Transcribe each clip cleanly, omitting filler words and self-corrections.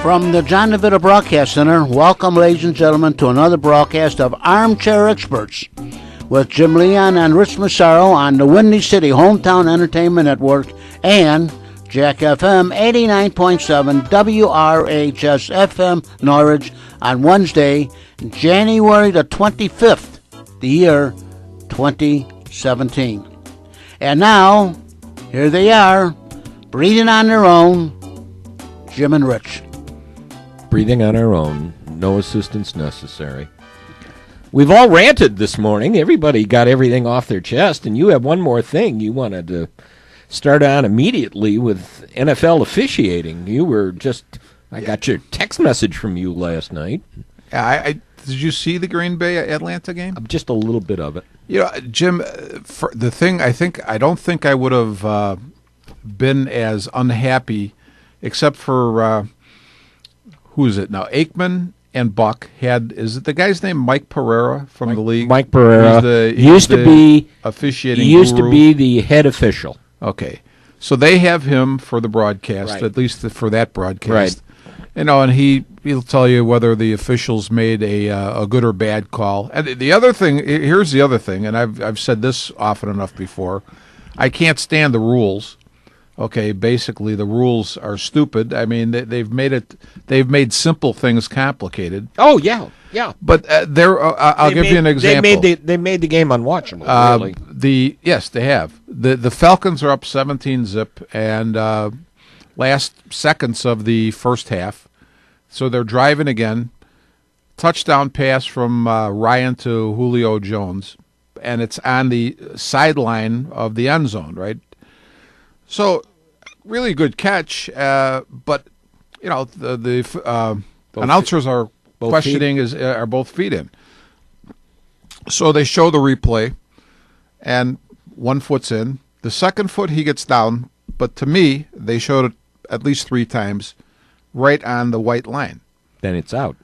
From the John DeVito Broadcast Center, welcome, ladies and gentlemen, to another broadcast of Armchair Experts with Jim Leon and Rich Massaro on the Windy City Hometown Entertainment Network and Jack FM 89.7 WRHS FM Norwich on Wednesday, January the 25th, the year 2017. And now, here they are, breathing on their own, Jim and Rich. Breathing on our own, no assistance necessary. We've all ranted this morning. Everybody got everything off their chest, and you have one more thing you wanted to start on immediately with NFL officiating. You were I got your text message from you last night. Did you see the Green Bay Atlanta game? Just a little bit of it. You know, Jim, for the thing, I don't think I would have been as unhappy, except for who is it now? Aikman and Buck is it the guy's name Mike Pereira from the league? Mike Pereira used to be officiating. He used guru. to be the head official. Okay, so they have him for the broadcast, right. At least for that broadcast. Right. You know, and he'll tell you whether the officials made a good or bad call. And the other thing, here's the other thing, and I've said this often enough before. I can't stand the rules. Okay, basically the rules are stupid. I mean, they've made simple things complicated. Oh yeah. But I'll give you an example. They made the game unwatchable. Really. Yes, they have. The Falcons are up 17-zip, and last seconds of the first half, so they're driving again. Touchdown pass from Ryan to Julio Jones, and it's on the sideline of the end zone, right? So, really good catch, but you know the announcers are questioning are both feet in. So they show the replay, and one foot's in. The second foot he gets down, but to me they showed it at least 3 times, right on the white line. Then it's out.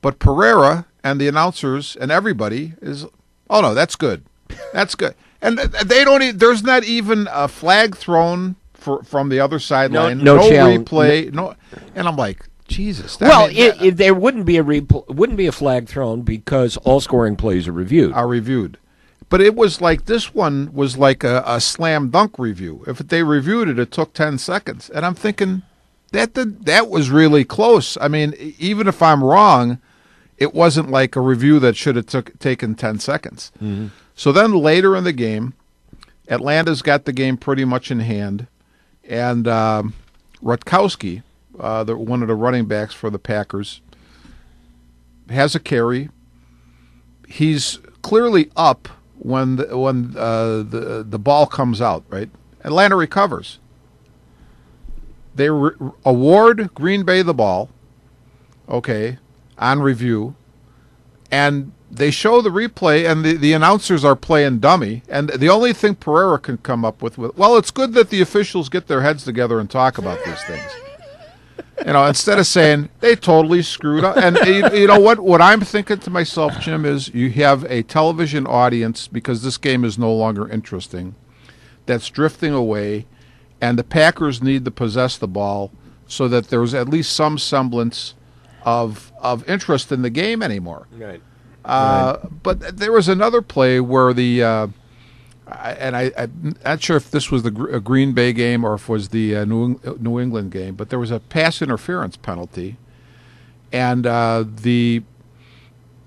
But Pereira and the announcers and everybody is, oh no, that's good, that's good. And they don't. There's not even a flag thrown from the other sideline. No challenge. Replay. No, and I'm like, Jesus. There wouldn't be a flag thrown because all scoring plays are reviewed. But it was like this one was like a slam dunk review. If they reviewed it, it took 10 seconds, and I'm thinking that was really close. I mean, even if I'm wrong, it wasn't like a review that should have taken 10 seconds. Mm-hmm. So then later in the game, Atlanta's got the game pretty much in hand, and Rutkowski, one of the running backs for the Packers, has a carry. He's clearly up when the ball comes out, right? Atlanta recovers. They award Green Bay the ball, okay, on review, and they show the replay, and the announcers are playing dummy. And the only thing Pereira can come up with, well, it's good that the officials get their heads together and talk about these things. You know, instead of saying they totally screwed up. And you know what I'm thinking to myself, Jim, is you have a television audience, because this game is no longer interesting, that's drifting away, and the Packers need to possess the ball so that there's at least some semblance of interest in the game anymore. Right. But there was another play where I'm not sure if this was the Green Bay game or if it was the New England game, but there was a pass interference penalty, and to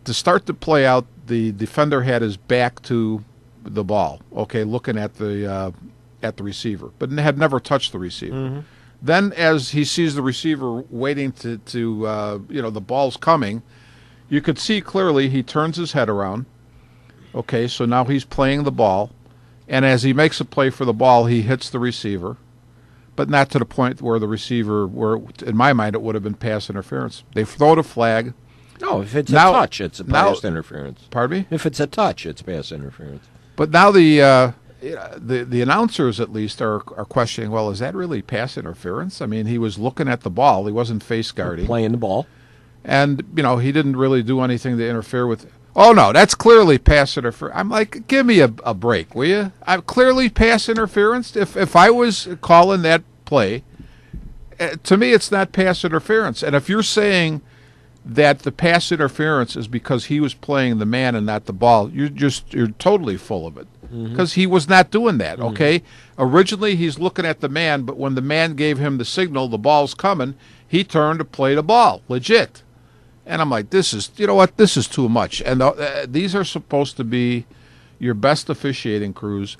start to play out, the defender had his back to the ball, okay, looking at the receiver, but had never touched the receiver. Mm-hmm. Then, as he sees the receiver waiting to the ball's coming, you could see clearly he turns his head around. Okay, so now he's playing the ball, and as he makes a play for the ball, he hits the receiver, but not to the point where the receiver, where in my mind it would have been pass interference. They throw the flag. No, if it's a touch, it's a pass interference. Pardon me? If it's a touch, it's pass interference. But now the announcers at least are questioning, well, is that really pass interference? I mean, he was looking at the ball. He wasn't face guarding. Playing the ball. And, he didn't really do anything to interfere with. Oh, no, that's clearly pass interference. I'm like, give me a break, will you? I'm clearly pass interference. If I was calling that play to me, it's not pass interference. And if you're saying that the pass interference is because he was playing the man and not the ball, you're totally full of it. Because he was not doing that, okay? Originally, he's looking at the man, but when the man gave him the signal, the ball's coming, he turned to play the ball, legit. And I'm like, this is too much. And these are supposed to be your best officiating crews.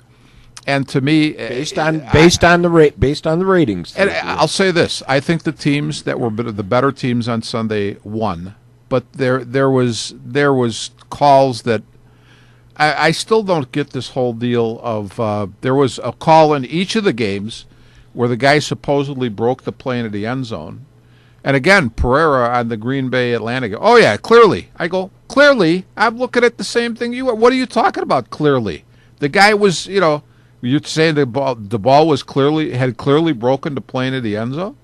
And to me, based on the ratings. And I'll say this: I think the teams that were the better teams on Sunday won, but there was calls that I still don't get this whole deal of. There was a call in each of the games where the guy supposedly broke the play into the end zone, and again Pereira on the Green Bay Atlanta. Oh yeah, clearly. I go clearly. I'm looking at the same thing you are. What are you talking about? Clearly, the guy was You're saying the ball had clearly broken to play into the end zone?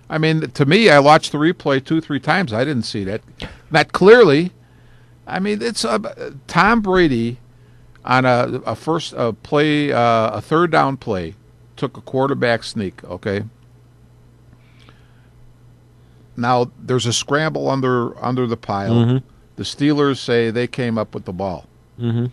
I mean, to me, I watched the replay 2-3 times. I didn't see that. Not clearly. I mean, it's Tom Brady on a third down play, took a quarterback sneak. Okay. Now there's a scramble under the pile. Mm-hmm. The Steelers say they came up with the ball. Mm-hmm.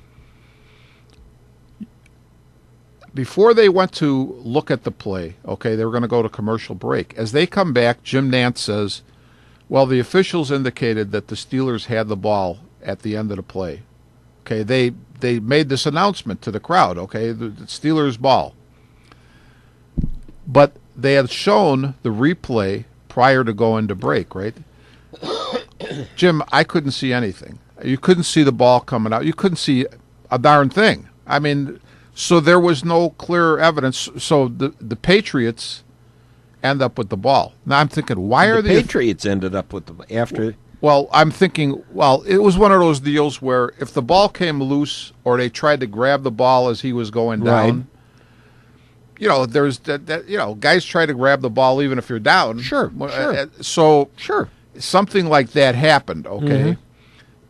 Before they went to look at the play, okay, they were going to go to commercial break. As they come back, Jim Nantz says, well, the officials indicated that the Steelers had the ball at the end of the play. Okay, they made this announcement to the crowd, okay, the Steelers' ball. But they had shown the replay prior to going to break, right? Jim, I couldn't see anything. You couldn't see the ball coming out. You couldn't see a darn thing. I mean, so there was no clear evidence. So the Patriots end up with the ball. Now I'm thinking, why are the Patriots ended up with the after? Well, I'm thinking, it was one of those deals where if the ball came loose or they tried to grab the ball as he was going down, there's that guys try to grab the ball even if you're down. Sure. So sure, something like that happened. Okay. Mm-hmm.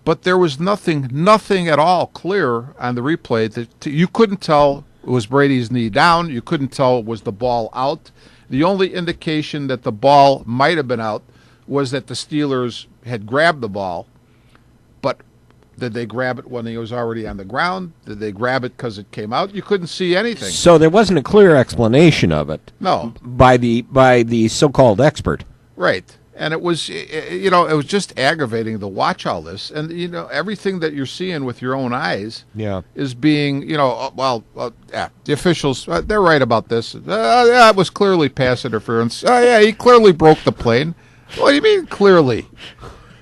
But there was nothing at all clear on the replay that you couldn't tell it was Brady's knee down. You couldn't tell it was the ball out. The only indication that the ball might have been out was that the Steelers had grabbed the ball. But did they grab it when he was already on the ground? Did they grab it because it came out? You couldn't see anything. So there wasn't a clear explanation of it. No. By the so-called expert. Right. And it was, it was just aggravating to watch all this. And, everything that you're seeing with your own eyes is being, the officials, they're right about this. It was clearly pass interference. Oh, yeah, he clearly broke the plane. What do you mean clearly?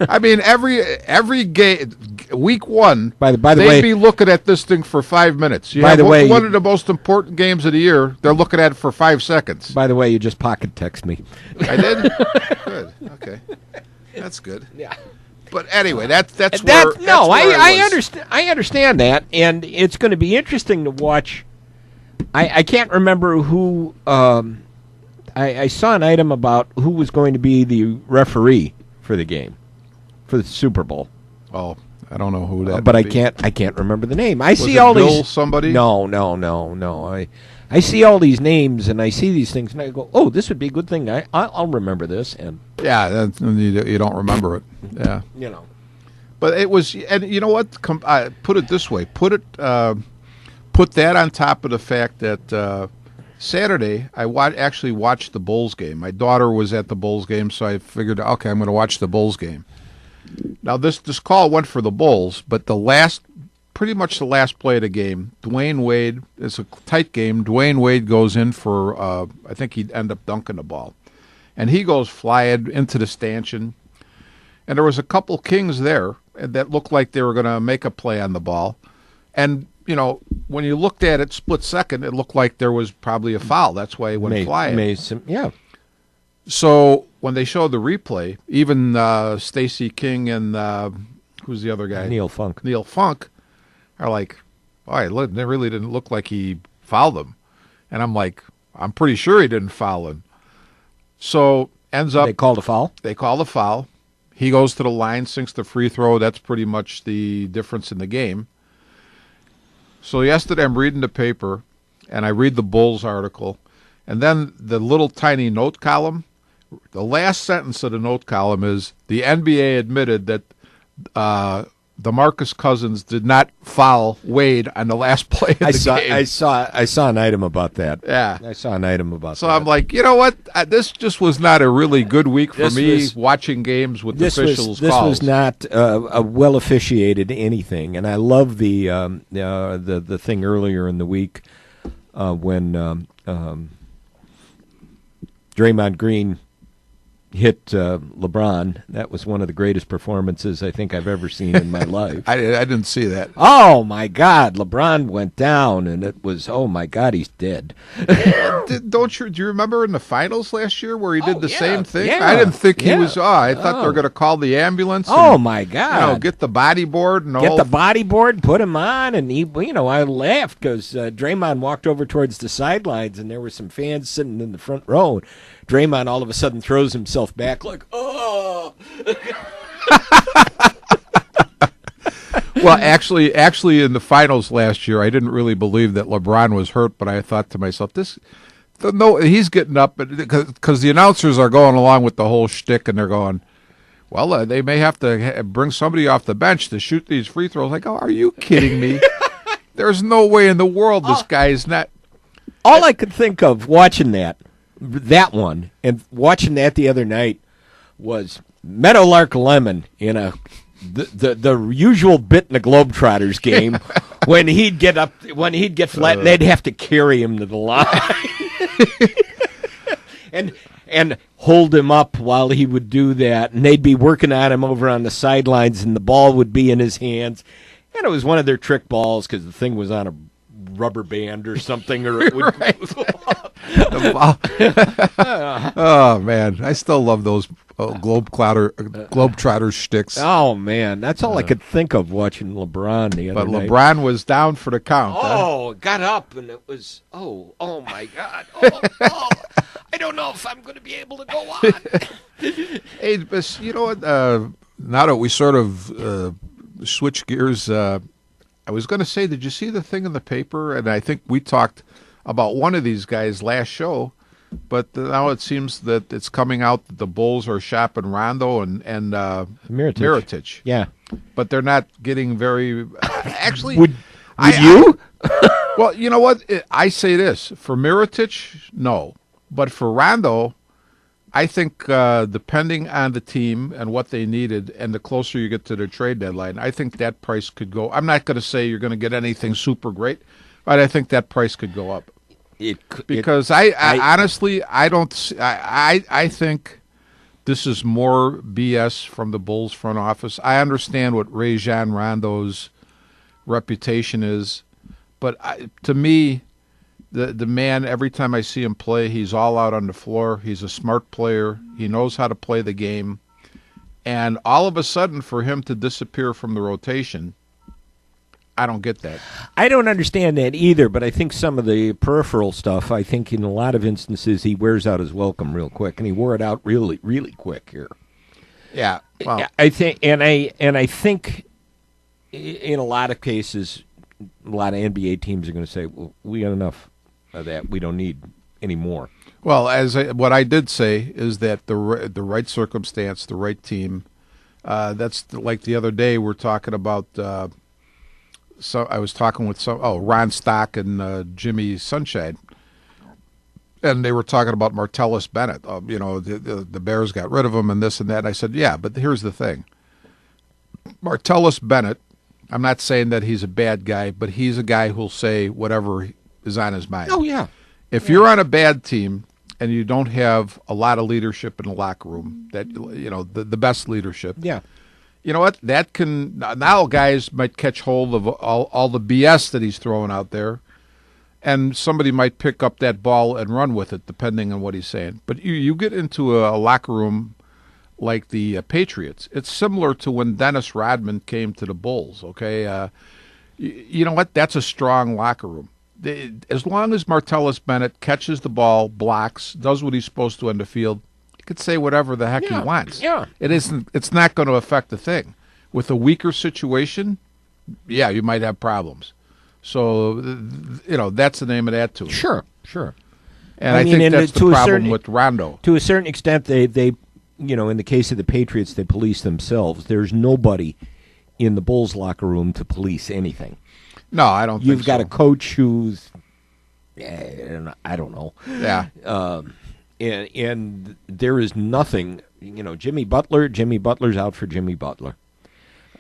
I mean, every game, week one, by the way, they'd be looking at this thing for 5 minutes. One of the most important games of the year, they're looking at it for 5 seconds. By the way, you just pocket text me. I did? Good. Okay. That's good. Yeah. But anyway, that's where I understand that, and it's going to be interesting to watch. I can't remember who. I saw an item about who was going to be the referee for the game, for the Super Bowl. Oh, I don't know who that. But I can't remember the name. I was see it all Bill these. Somebody? No. I see all these names and I see these things and I go, oh, this would be a good thing. I'll remember this. And yeah, you don't remember it. Yeah, But it was, and you know what? Put it this way. Put that on top of the fact that Saturday I actually watched the Bulls game. My daughter was at the Bulls game, so I figured, okay, I'm going to watch the Bulls game. Now this call went for the Bulls, but pretty much the last play of the game, Dwayne Wade, it's a tight game. Dwayne Wade goes in for, I think he'd end up dunking the ball. And he goes flying into the stanchion. And there was a couple Kings there that looked like they were going to make a play on the ball. And, when you looked at it split second, it looked like there was probably a foul. That's why he went flying. Yeah. So when they showed the replay, even Stacey King and who's the other guy? Neil Funk. Are like, all right, it really didn't look like he fouled him. And I'm like, I'm pretty sure he didn't foul him. So ends up. They called a foul? They called a foul. He goes to the line, sinks the free throw. That's pretty much the difference in the game. So yesterday I'm reading the paper, and I read the Bulls article. And then the little tiny note column, The last sentence of the note column is the NBA admitted that DeMarcus Cousins did not foul Wade on the last play of the game. I saw an item about that. Yeah. I saw an item about that. So I'm like, you know what? This just was not a really good week for me watching games with officials' This calls. was not a well officiated anything, and I love the thing earlier in the week when Draymond Green hit LeBron. That was one of the greatest performances I think I've ever seen in my life. I didn't see that. Oh, my God. LeBron went down, and it was, oh, my God, he's dead. Do you remember in the finals last year where he did the same thing? Yeah, I didn't think he was. I thought they were going to call the ambulance. Oh, and, my God. get the bodyboard and Get the bodyboard, put him on, and I laughed because Draymond walked over towards the sidelines, and there were some fans sitting in the front row. Draymond all of a sudden throws himself back like, oh. Well, actually, in the finals last year, I didn't really believe that LeBron was hurt, but I thought to myself, he's getting up because the announcers are going along with the whole shtick, and they're going, well, they may have to bring somebody off the bench to shoot these free throws. Like, oh, are you kidding me? There's no way in the world this guy is not. All I could think of watching that one and watching that the other night was Meadowlark Lemon in the usual bit in the Globetrotters game when he'd get flat and they'd have to carry him to the line and hold him up while he would do that, and they'd be working at him over on the sidelines, and the ball would be in his hands, and it was one of their trick balls because the thing was on a rubber band or something, or it would. Oh man, I still love those Globetrotter shticks. Oh man, that's all I could think of watching LeBron the other night. But LeBron was down for the count. Oh, got up and it was oh my God. Oh, I don't know if I'm going to be able to go on. Hey, but you know what? Now that we sort of switch gears, I was going to say, did you see the thing in the paper? And I think we talked about one of these guys last show, but now it seems that it's coming out that the Bulls are shopping Rondo and Mirotic. Yeah, but they're not getting very. Actually, would you? Well, you know what? I say this for Mirotic, no, but for Rondo, I think depending on the team and what they needed, and the closer you get to the trade deadline, I think that price could go. I'm not going to say you're going to get anything super great, but I think that price could go up. Because I honestly, I don't. I think this is more BS from the Bulls front office. I understand what Rajon Rondo's reputation is, but to me, the man, every time I see him play, he's all out on the floor. He's a smart player. He knows how to play the game. And all of a sudden, for him to disappear from the rotation, I don't get that. I don't understand that either, but I think some of the peripheral stuff, I think in a lot of instances he wears out his welcome real quick, and he wore it out really, really quick here. Yeah. Well, I think I think in a lot of cases, a lot of NBA teams are going to say, well, we got enough of that. We don't need any more. Well, what I did say is that the right circumstance, the right team, that's like the other day we're talking about. So I was talking with Ron Stock and Jimmy Sunshine, and they were talking about Martellus Bennett. The Bears got rid of him and this and that. And I said, yeah, but here's the thing. Martellus Bennett, I'm not saying that he's a bad guy, but he's a guy who'll say whatever is on his mind. Oh, yeah. If you're on a bad team and you don't have a lot of leadership in the locker room, that the best leadership. Yeah. You know what? That can now guys might catch hold of all the BS that he's throwing out there, and somebody might pick up that ball and run with it, depending on what he's saying. But you get into a locker room like the Patriots. It's similar to when Dennis Rodman came to the Bulls. Okay, you know what? That's a strong locker room. As long as Martellus Bennett catches the ball, blocks, does what he's supposed to on the field, he could say whatever the heck he wants. Yeah. It's not going to affect the thing. With a weaker situation, yeah, you might have problems. So, that's the name of that too. Sure. And I think and that's to the a problem certain- with Rondo. To a certain extent, they in the case of the Patriots, they police themselves. There's nobody in the Bulls locker room to police anything. No, I don't You've think got so. a coach who's, I don't know. Yeah. And there is nothing, Jimmy Butler's out for Jimmy Butler.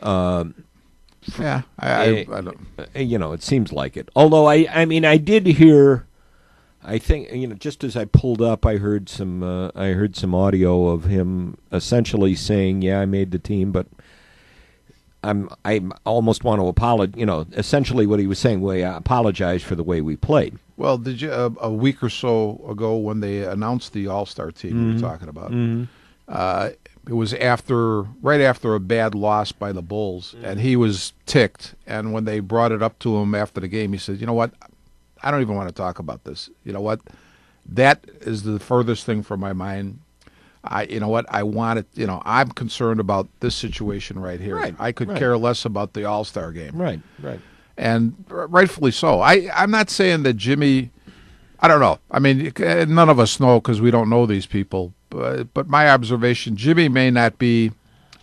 Yeah. I don't. It seems like it. Although I did hear, I think, just as I pulled up, I heard some audio of him essentially saying, "Yeah, I made the team, but I almost want to apologize." Essentially what he was saying, "Well, I apologize for the way we played." Well, did you a week or so ago when they announced the All-Star team you were talking about? It was right after a bad loss by the Bulls, and he was ticked. And when they brought it up to him after the game, he said, "You know what? I don't even want to talk about this. You know what? That is the furthest thing from my mind. You know what? I want it. I'm concerned about this situation right here. Right, I could right. care less about the All-Star game." Right. And rightfully so. I'm not saying that Jimmy. I don't know. I mean, none of us know because we don't know these people. But my observation, Jimmy may not be.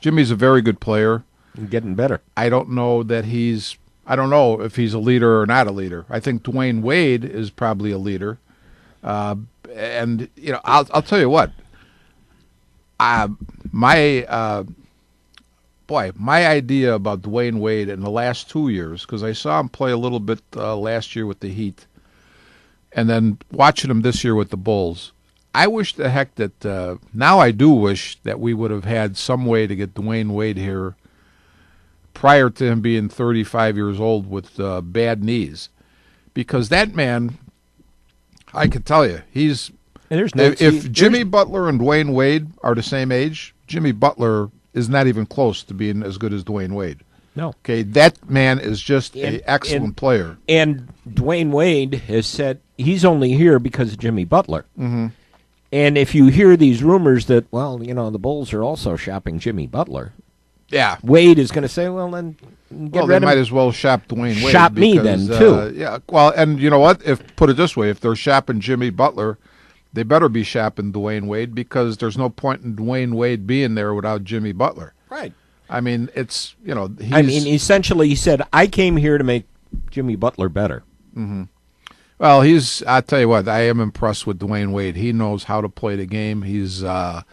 Jimmy's a very good player. Getting better. I don't know that he's. I don't know if he's a leader or not a leader. I think Dwayne Wade is probably a leader. And I'll tell you what. My idea about Dwayne Wade in the last 2 years, because I saw him play a little bit last year with the Heat, and then watching him this year with the Bulls, I wish the heck that now I do wish that we would have had some way to get Dwayne Wade here prior to him being 35 years old with bad knees, because that man, I can tell you, he's. And there's If Jimmy Butler and Dwayne Wade are the same age, Jimmy Butler is not even close to being as good as Dwayne Wade. No. Okay, that man is just And- an excellent player. And Dwayne Wade has said he's only here because of Jimmy Butler. Mm-hmm. And if you hear these rumors that, the Bulls are also shopping Jimmy Butler, Yeah. Wade is going to say, well, then get Well, they rid might of as well shop Dwayne Wade. Shop me because, then, too. Yeah. Well, and you know what? Put it this way, if they're shopping Jimmy Butler, they better be shopping Dwayne Wade, because there's no point in Dwayne Wade being there without Jimmy Butler. Right. I mean, it's Essentially, he said, I came here to make Jimmy Butler better. Well, I'll tell you what, I am impressed with Dwayne Wade. He knows how to play the game. He's, how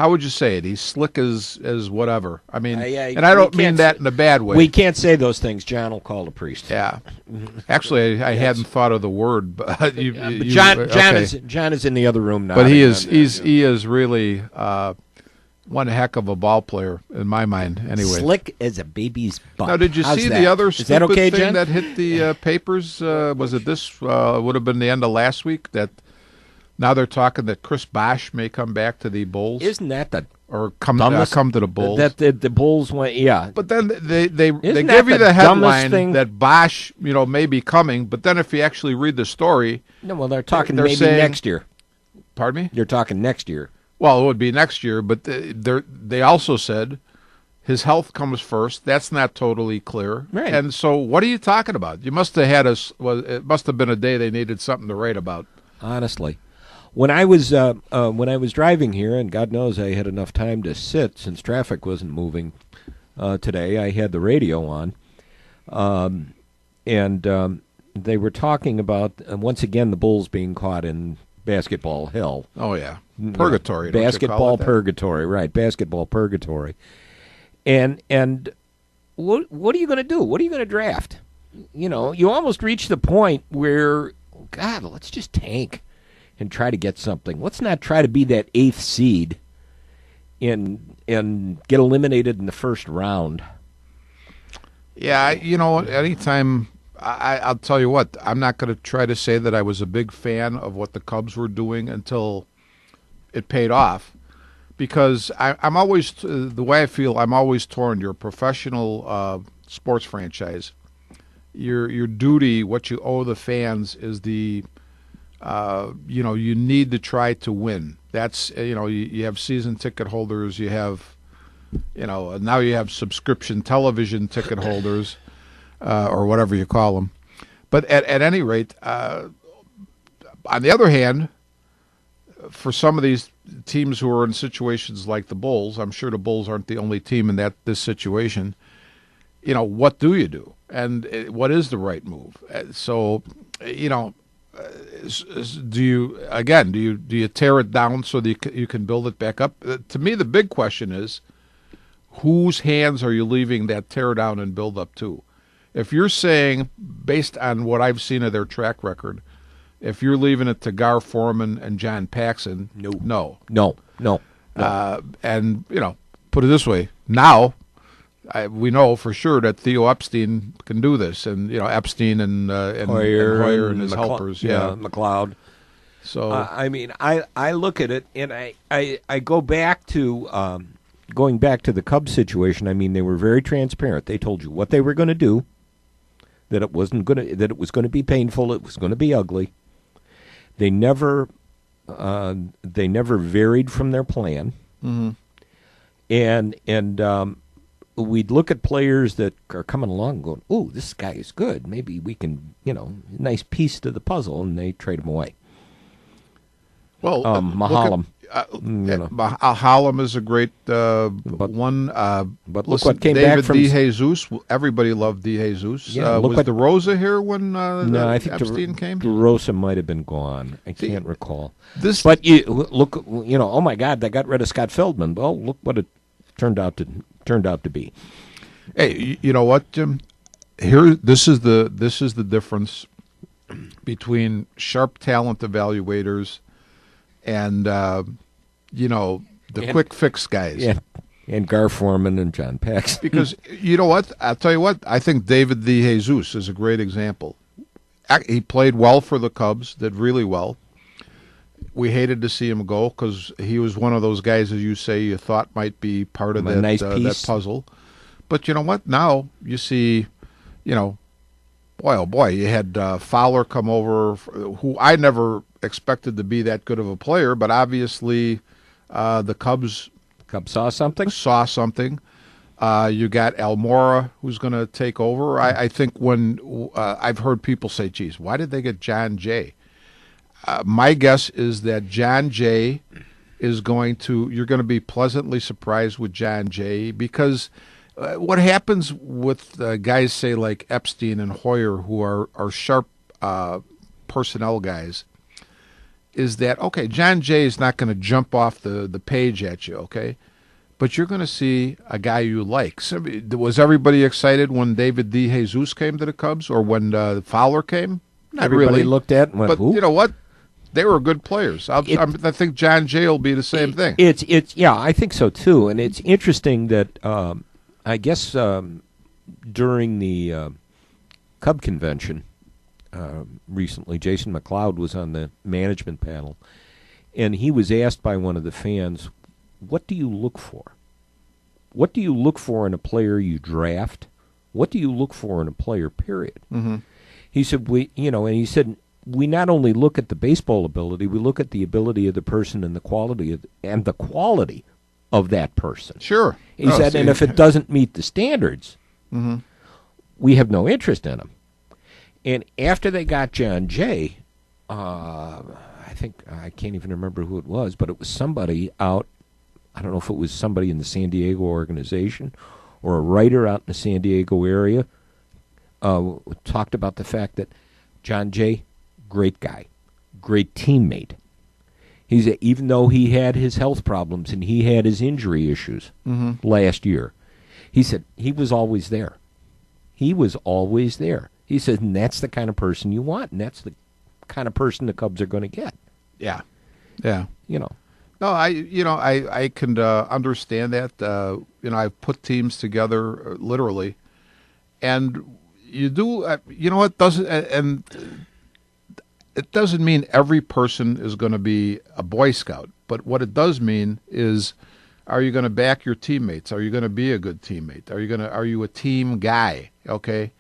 would you say it? He's slick as whatever. I mean, and I don't mean that in a bad way. We can't say those things. John will call the priest. Yeah. Actually, I hadn't thought of the word, but But John okay. John is in the other room now. But he is really one heck of a ball player in my mind. Anyway. Slick as a baby's butt. Now, did you How's see that? the other Is that stupid okay, thing Jen? that hit the papers? Was it this? Would have been the end of last week. That now they're talking that Chris Bosh may come back to the Bulls, Isn't that the or come dumbest- to the Bulls. That the Bulls went? Yeah. But then they Isn't give that you the the dumbest headline thing? that Bosh may be coming. But then if you actually read the story, No, well, they're talking They're maybe saying- next year. pardon me. You're talking next year. Well, it would be next year, but they also said his health comes first. That's not totally clear. Right. And so, what are you talking about? You must have had it must have been a day they needed something to write about. Honestly, when I was driving here, and God knows I had enough time to sit since traffic wasn't moving today. I had the radio on, and they were talking about once again the Bulls being caught in basketball hell. Oh yeah, purgatory. don't you call Basketball it that? purgatory, right? Basketball purgatory. And what are you going to do? What are you going to draft? You almost reach the point where, God, let's just tank and try to get something. Let's not try to be that eighth seed and get eliminated in the first round. Yeah, anytime. I'll tell you what. I'm not going to try to say that I was a big fan of what the Cubs were doing until it paid off, because I'm always the way I feel. I'm always torn. You're a professional sports franchise. Your duty, what you owe the fans, is you need to try to win. That's you have season ticket holders. You have now you have subscription television ticket holders. Or whatever you call them. But at any rate, On the other hand, for some of these teams who are in situations like the Bulls, I'm sure the Bulls aren't the only team in this situation. What do you do, and what is the right move? So, do you tear it down so that you can build it back up? To me, the big question is, whose hands are you leaving that tear down and build up to? If you're saying, based on what I've seen of their track record, if you're leaving it to Gar Forman and John Paxson, no. And put it this way: now we know for sure that Theo Epstein can do this, and Epstein and Hoyer and his helpers, McLeod. So I look at it and I go back to going back to the Cubs situation. I mean, they were very transparent. They told you what they were going to do. That it was going to be painful. It was going to be ugly. They never varied from their plan. Mm-hmm. And we'd look at players that are coming along and going, "Oh, this guy is good. Maybe we can, nice piece to the puzzle," and they trade him away. Well, Mahalam. Mahalam is a great one. But look what came back from David DeJesus. Everybody loved DeJesus. Yeah, was DeRosa here when I think Epstein came? DeRosa might have been gone. I can't recall. But you look, oh my God, they got rid of Scott Feldman. Well, look what it turned out to be. Hey, you know what, Jim? This is the difference between sharp talent evaluators and the quick fix guys. Yeah. And Gar Forman and John Paxson. Because you know what? I'll tell you what. I think David DeJesus is a great example. He played well for the Cubs, did really well. We hated to see him go because he was one of those guys, as you say, you thought might be part of that puzzle. But you know what? Now you see, boy, oh boy, you had Fowler come over, who I never expected to be that good of a player, but obviously the Cubs saw something. You got Almora, who's going to take over. I think when I've heard people say, geez, why did they get John Jay? My guess is that John Jay you're going to be pleasantly surprised with John Jay, because what happens with guys, say, like Epstein and Hoyer, who are sharp personnel guys, is that, okay, John Jay is not going to jump off the page at you, okay? But you're going to see a guy you like. Was everybody excited when David DeJesus came to the Cubs, or when Fowler came? Not Everybody really. looked at and went, but who? You know what? They were good players. I think John Jay will be the same thing. I think so too. And it's interesting that I guess during the Cub convention recently, Jason McLeod was on the management panel, and he was asked by one of the fans, "What do you look for? What do you look for in a player you draft? What do you look for in a player, period?" Mm-hmm. He said, we not only look at the baseball ability, we look at the ability of the person and the quality of that person. Sure. He said, and if it doesn't meet the standards, mm-hmm. we have no interest in him. And after they got John Jay, I can't even remember who it was, but it was somebody out, I don't know if it was somebody in the San Diego organization or a writer out in the San Diego area, talked about the fact that John Jay, great guy, great teammate. Even though he had his health problems and he had his injury issues mm-hmm. last year, he said he was always there. He was always there. He said, and that's the kind of person you want, and that's the kind of person the Cubs are going to get. Yeah, yeah. No, I can understand that. I've put teams together literally, and you do. It doesn't, and it doesn't mean every person is going to be a Boy Scout. But what it does mean is, are you going to back your teammates? Are you going to be a good teammate? Are you a team guy? Okay,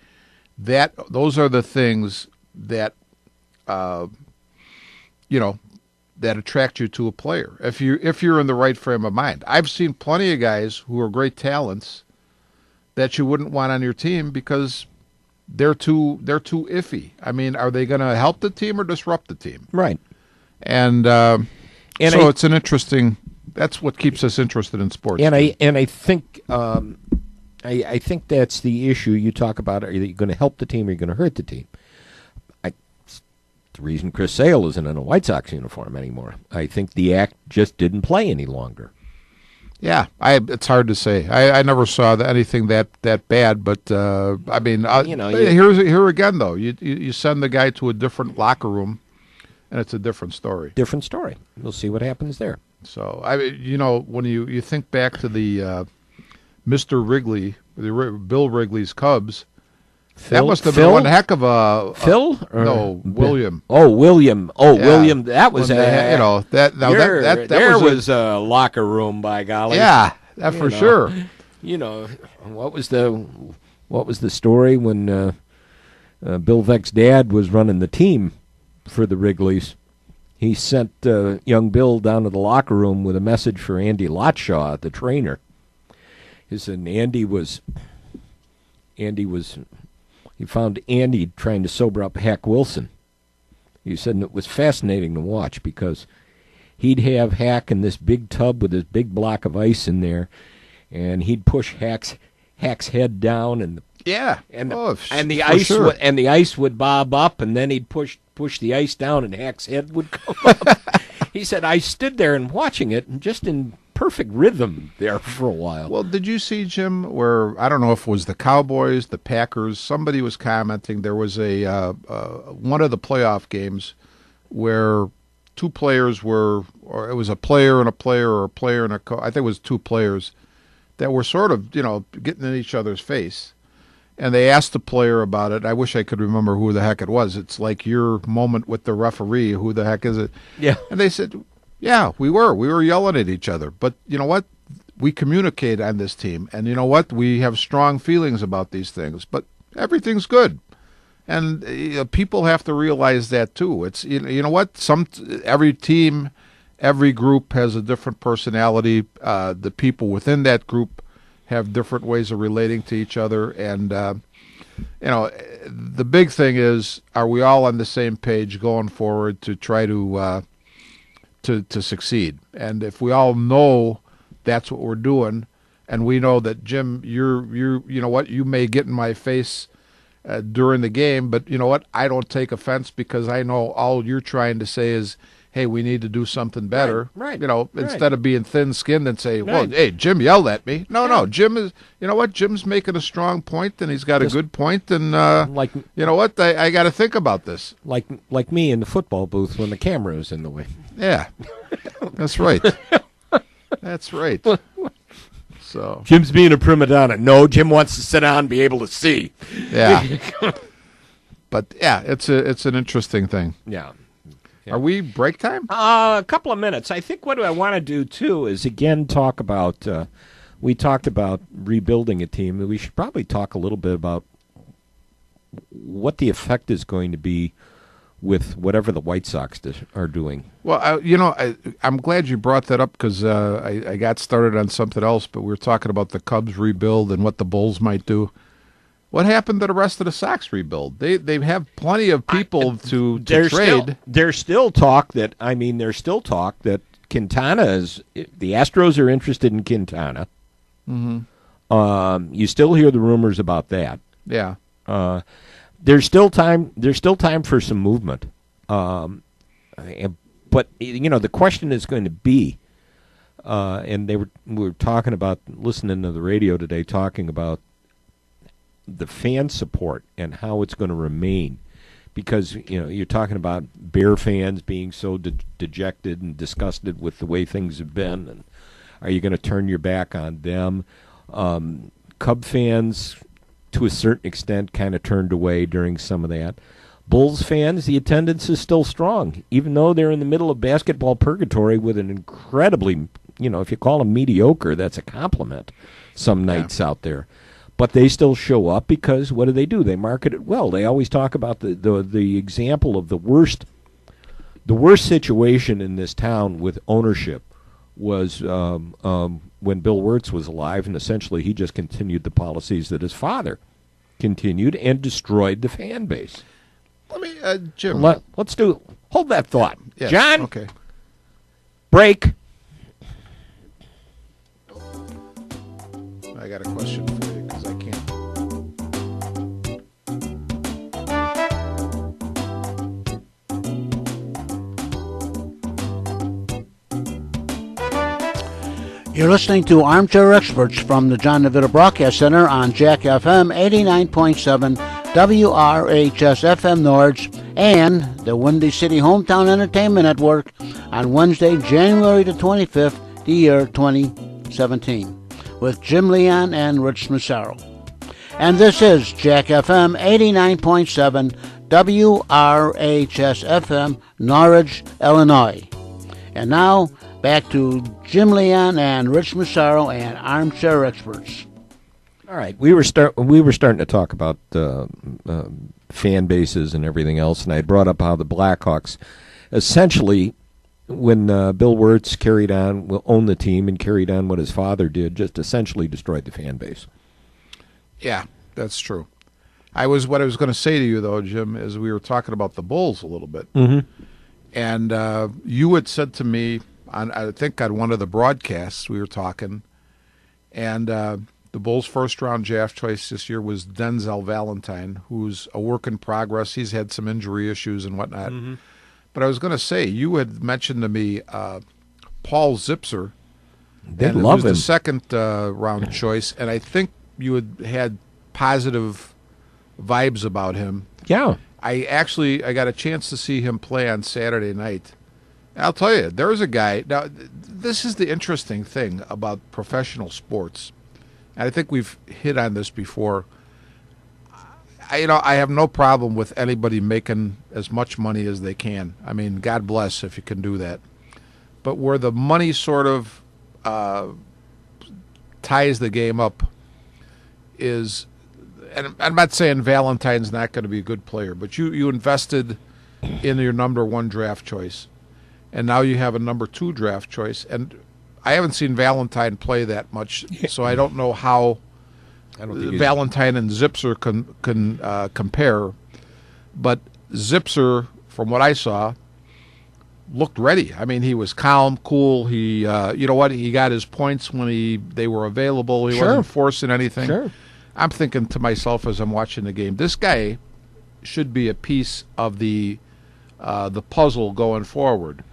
those are the things that that attract you to a player. If you're in the right frame of mind. I've seen plenty of guys who are great talents that you wouldn't want on your team because they're too iffy. I mean, are they going to help the team or disrupt the team? Right. And so it's an interesting. That's what keeps us interested in sports. And I think I think that's the issue you talk about. Are you going to help the team or are you going to hurt the team? The reason Chris Sale isn't in a White Sox uniform anymore. I think the act just didn't play any longer. Yeah, it's hard to say. I never saw anything that bad, but I mean, here again though, you send the guy to a different locker room, and it's a different story. Different story. We'll see what happens there. So when you think back to the Mr. Wrigley, Bill Wrigley's Cubs. That must have been one heck of a Phil. No, William. William. Yeah. William. That was that was a locker room, by golly. Yeah, that for sure. What was the story when Bill Veck's dad was running the team for the Wrigleys? He sent young Bill down to the locker room with a message for Andy Lotshaw, the trainer. He said he found Andy trying to sober up Hack Wilson. He said it was fascinating to watch because he'd have Hack in this big tub with this big block of ice in there, and he'd push Hack's head down, and the ice would bob up, and then he'd push the ice down, and Hack's head would come up. He said, I stood there and watching it, and just in perfect rhythm there for a while. Well, did you see, Jim, where, I don't know if it was the Cowboys, the Packers, somebody was commenting, there was one of the playoff games where two players were, or it was a player and a player, or a player and a I think it was two players that were sort of, getting in each other's face. And they asked the player about it. I wish I could remember who the heck it was. It's like your moment with the referee. Who the heck is it? Yeah. And they said, yeah, we were yelling at each other. But you know what? We communicate on this team. And you know what? We have strong feelings about these things. But everything's good. And people have to realize that too. It's you know what? Every team, every group has a different personality. The people within that group have different ways of relating to each other. And the big thing is, are we all on the same page going forward to try to succeed? And if we all know that's what we're doing, and we know that, Jim, you know what, you may get in my face during the game, but you know what, I don't take offense because I know all you're trying to say is, hey, we need to do something better. Right. Instead of being thin-skinned and say, well, hey, Jim yelled at me. No, Jim is, you know what, Jim's making a strong point, and he's got a good point, and you know what, I got to think about this. Like me in the football booth when the camera is in the way. Yeah, that's right. That's right. So Jim's being a prima donna. No, Jim wants to sit down and be able to see. Yeah. But yeah, it's an interesting thing. Yeah. Are we break time? A couple of minutes. I think what I want to do too is again talk about. We talked about rebuilding a team. We should probably talk a little bit about what the effect is going to be with whatever the White Sox are doing. Well, I'm glad you brought that up because I got started on something else, but we were talking about the Cubs rebuild and what the Bulls might do. What happened to the rest of the Sox rebuild? They have plenty of people to trade. There's still talk that Quintana is. The Astros are interested in Quintana. Mm-hmm. You still hear the rumors about that. Yeah. There's still time. There's still time for some movement. But the question is going to be, and we were talking about listening to the radio today, talking about the fan support and how it's going to remain, because you're talking about Bear fans being so dejected and disgusted with the way things have been, and are you going to turn your back on them? Cub fans, to a certain extent, kind of turned away during some of that. Bulls fans, the attendance is still strong, even though they're in the middle of basketball purgatory with an incredibly, if you call them mediocre, that's a compliment some nights out there. But they still show up because what do? They market it well. They always talk about the example of the worst situation in this town with ownership was when Bill Wirtz was alive, and essentially he just continued the policies that his father continued and destroyed the fan base. Let me, Jim. Let's do. Hold that thought, Yes, John. Okay. Break. I got a question for you because I can't. You're listening to Armchair Experts from the John DeVito Broadcast Center on Jack FM 89.7, WRHS FM Norge, and the Windy City Hometown Entertainment Network on Wednesday, January the 25th, the year 2017, with Jim Leon and Rich Massaro. And this is Jack FM 89.7, WRHS FM, Norwich, Illinois. And now, back to Jim Leon and Rich Massaro and Armchair Experts. All right, we were starting to talk about fan bases and everything else, and I brought up how the Blackhawks, essentially, when Bill Wirtz owned the team and carried on what his father did, just essentially destroyed the fan base. Yeah, that's true. What I was going to say to you, though, Jim, is we were talking about the Bulls a little bit. Mm-hmm. And you had said to me, I think on one of the broadcasts we were talking, and the Bulls' first-round draft choice this year was Denzel Valentine, who's a work in progress. He's had some injury issues and whatnot. Mm-hmm. But I was going to say, you had mentioned to me Paul Zipser. They love him. It was the second-round choice, and I think you had positive vibes about him. Yeah. I got a chance to see him play on Saturday night. I'll tell you, there's a guy. Now, this is the interesting thing about professional sports, and I think we've hit on this before. I have no problem with anybody making as much money as they can. I mean, God bless if you can do that. But where the money sort of ties the game up is, and I'm not saying Valentine's not going to be a good player, but you invested in your number one draft choice, and now you have a number two draft choice. And I haven't seen Valentine play that much, so I don't know how Valentine and Zipser can compare. But Zipser, from what I saw, looked ready. I mean, he was calm, cool. He, you know what? He got his points when they were available. He wasn't forcing anything. Sure. I'm thinking to myself as I'm watching the game, this guy should be a piece of the puzzle going forward.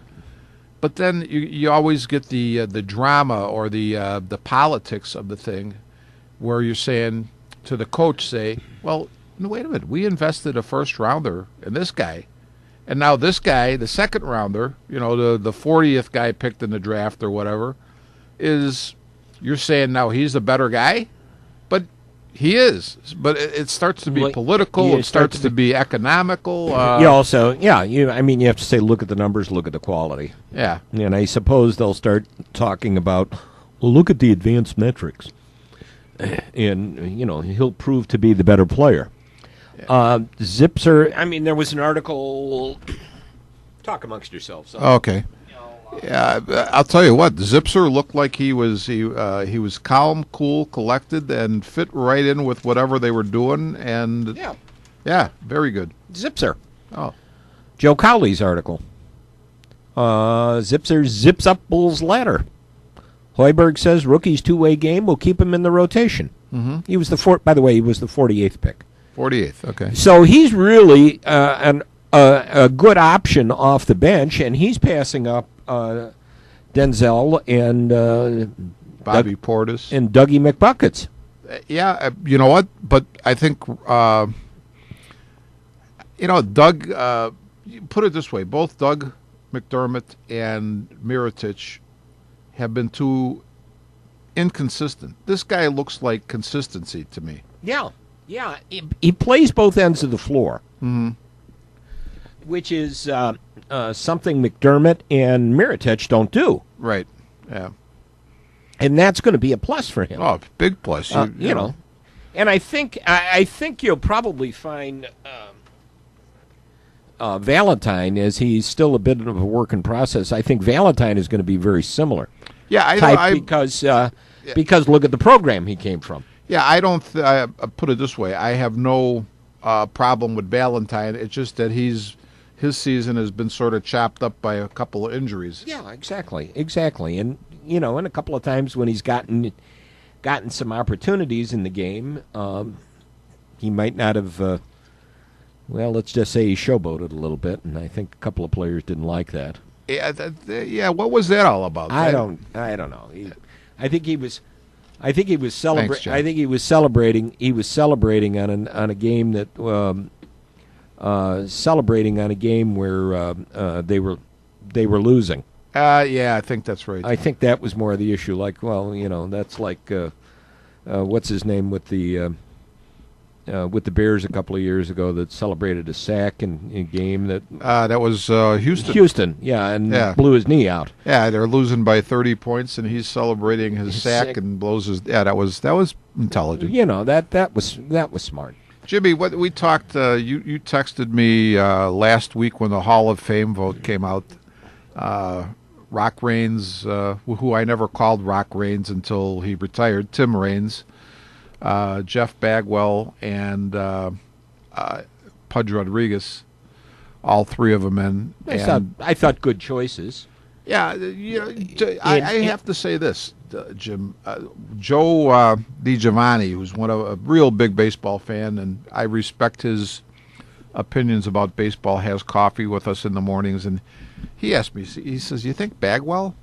But then you always get the drama or the politics of the thing, where you're saying to the coach, well, wait a minute, we invested a first rounder in this guy, and now this guy, the second rounder, the 40th guy picked in the draft or whatever, you're saying now he's the better guy, but he is. But it starts to be political. It starts to be economical. You also, you have to say, look at the numbers, look at the quality. Yeah. And I suppose they'll start talking about, well, look at the advanced metrics. And, he'll prove to be the better player. Yeah. Zipser, there was an article. Talk amongst yourselves. Okay. Yeah, I'll tell you what. Zipser looked like he was calm, cool, collected, and fit right in with whatever they were doing. And yeah, very good. Zipser. Oh, Joe Cowley's article. Zipser zips up Bulls ladder. Hoiberg says rookie's two-way game will keep him in the rotation. Mm-hmm. He was by the way, he was the 48th pick. 48th. Okay. So he's really a good option off the bench, and he's passing up Denzel and Bobby Portis and Dougie McBuckets. Yeah, you know what? But I think Doug. Put it this way: both Doug McDermott and Mirotic have been too inconsistent. This guy looks like consistency to me. Yeah. He plays both ends of the floor. Mm-hmm. Which is something McDermott and Mirotic don't do. Right. Yeah. And that's going to be a plus for him. Oh, big plus. You know. And I think you'll probably find Valentine, as he's still a bit of a work in process. I think Valentine is going to be very similar. Yeah, because look at the program he came from. Yeah, I don't. I put it this way: I have no problem with Valentine. It's just that his season has been sort of chopped up by a couple of injuries. Yeah, exactly. And and a couple of times when he's gotten some opportunities in the game, he might not have. Well, let's just say he showboated a little bit, and I think a couple of players didn't like that. Yeah, yeah. What was that all about? I don't know. I think he was celebrating. Thanks, John. I think he was celebrating. He was celebrating on a game that celebrating on a game where they were losing. Yeah, I think that's right. I think that was more of the issue. Like, well, that's like what's his name with the Bears a couple of years ago that celebrated a sack in a game that that was Houston. Houston, yeah, and blew his knee out. Yeah, they're losing by 30 points, and he's celebrating his sack and blows his. Yeah, that was intelligent. That was smart. Jimmy, what we talked. You texted me last week when the Hall of Fame vote came out. Rock Raines, who I never called Rock Raines until he retired, Tim Raines, Jeff Bagwell, and Pudge Rodriguez, all three of them in. I thought good choices. Yeah, I have to say this, Jim. Joe DiGiovanni, who's a real big baseball fan, and I respect his opinions about baseball, has coffee with us in the mornings, and he asked me, he says, "You think Bagwell?"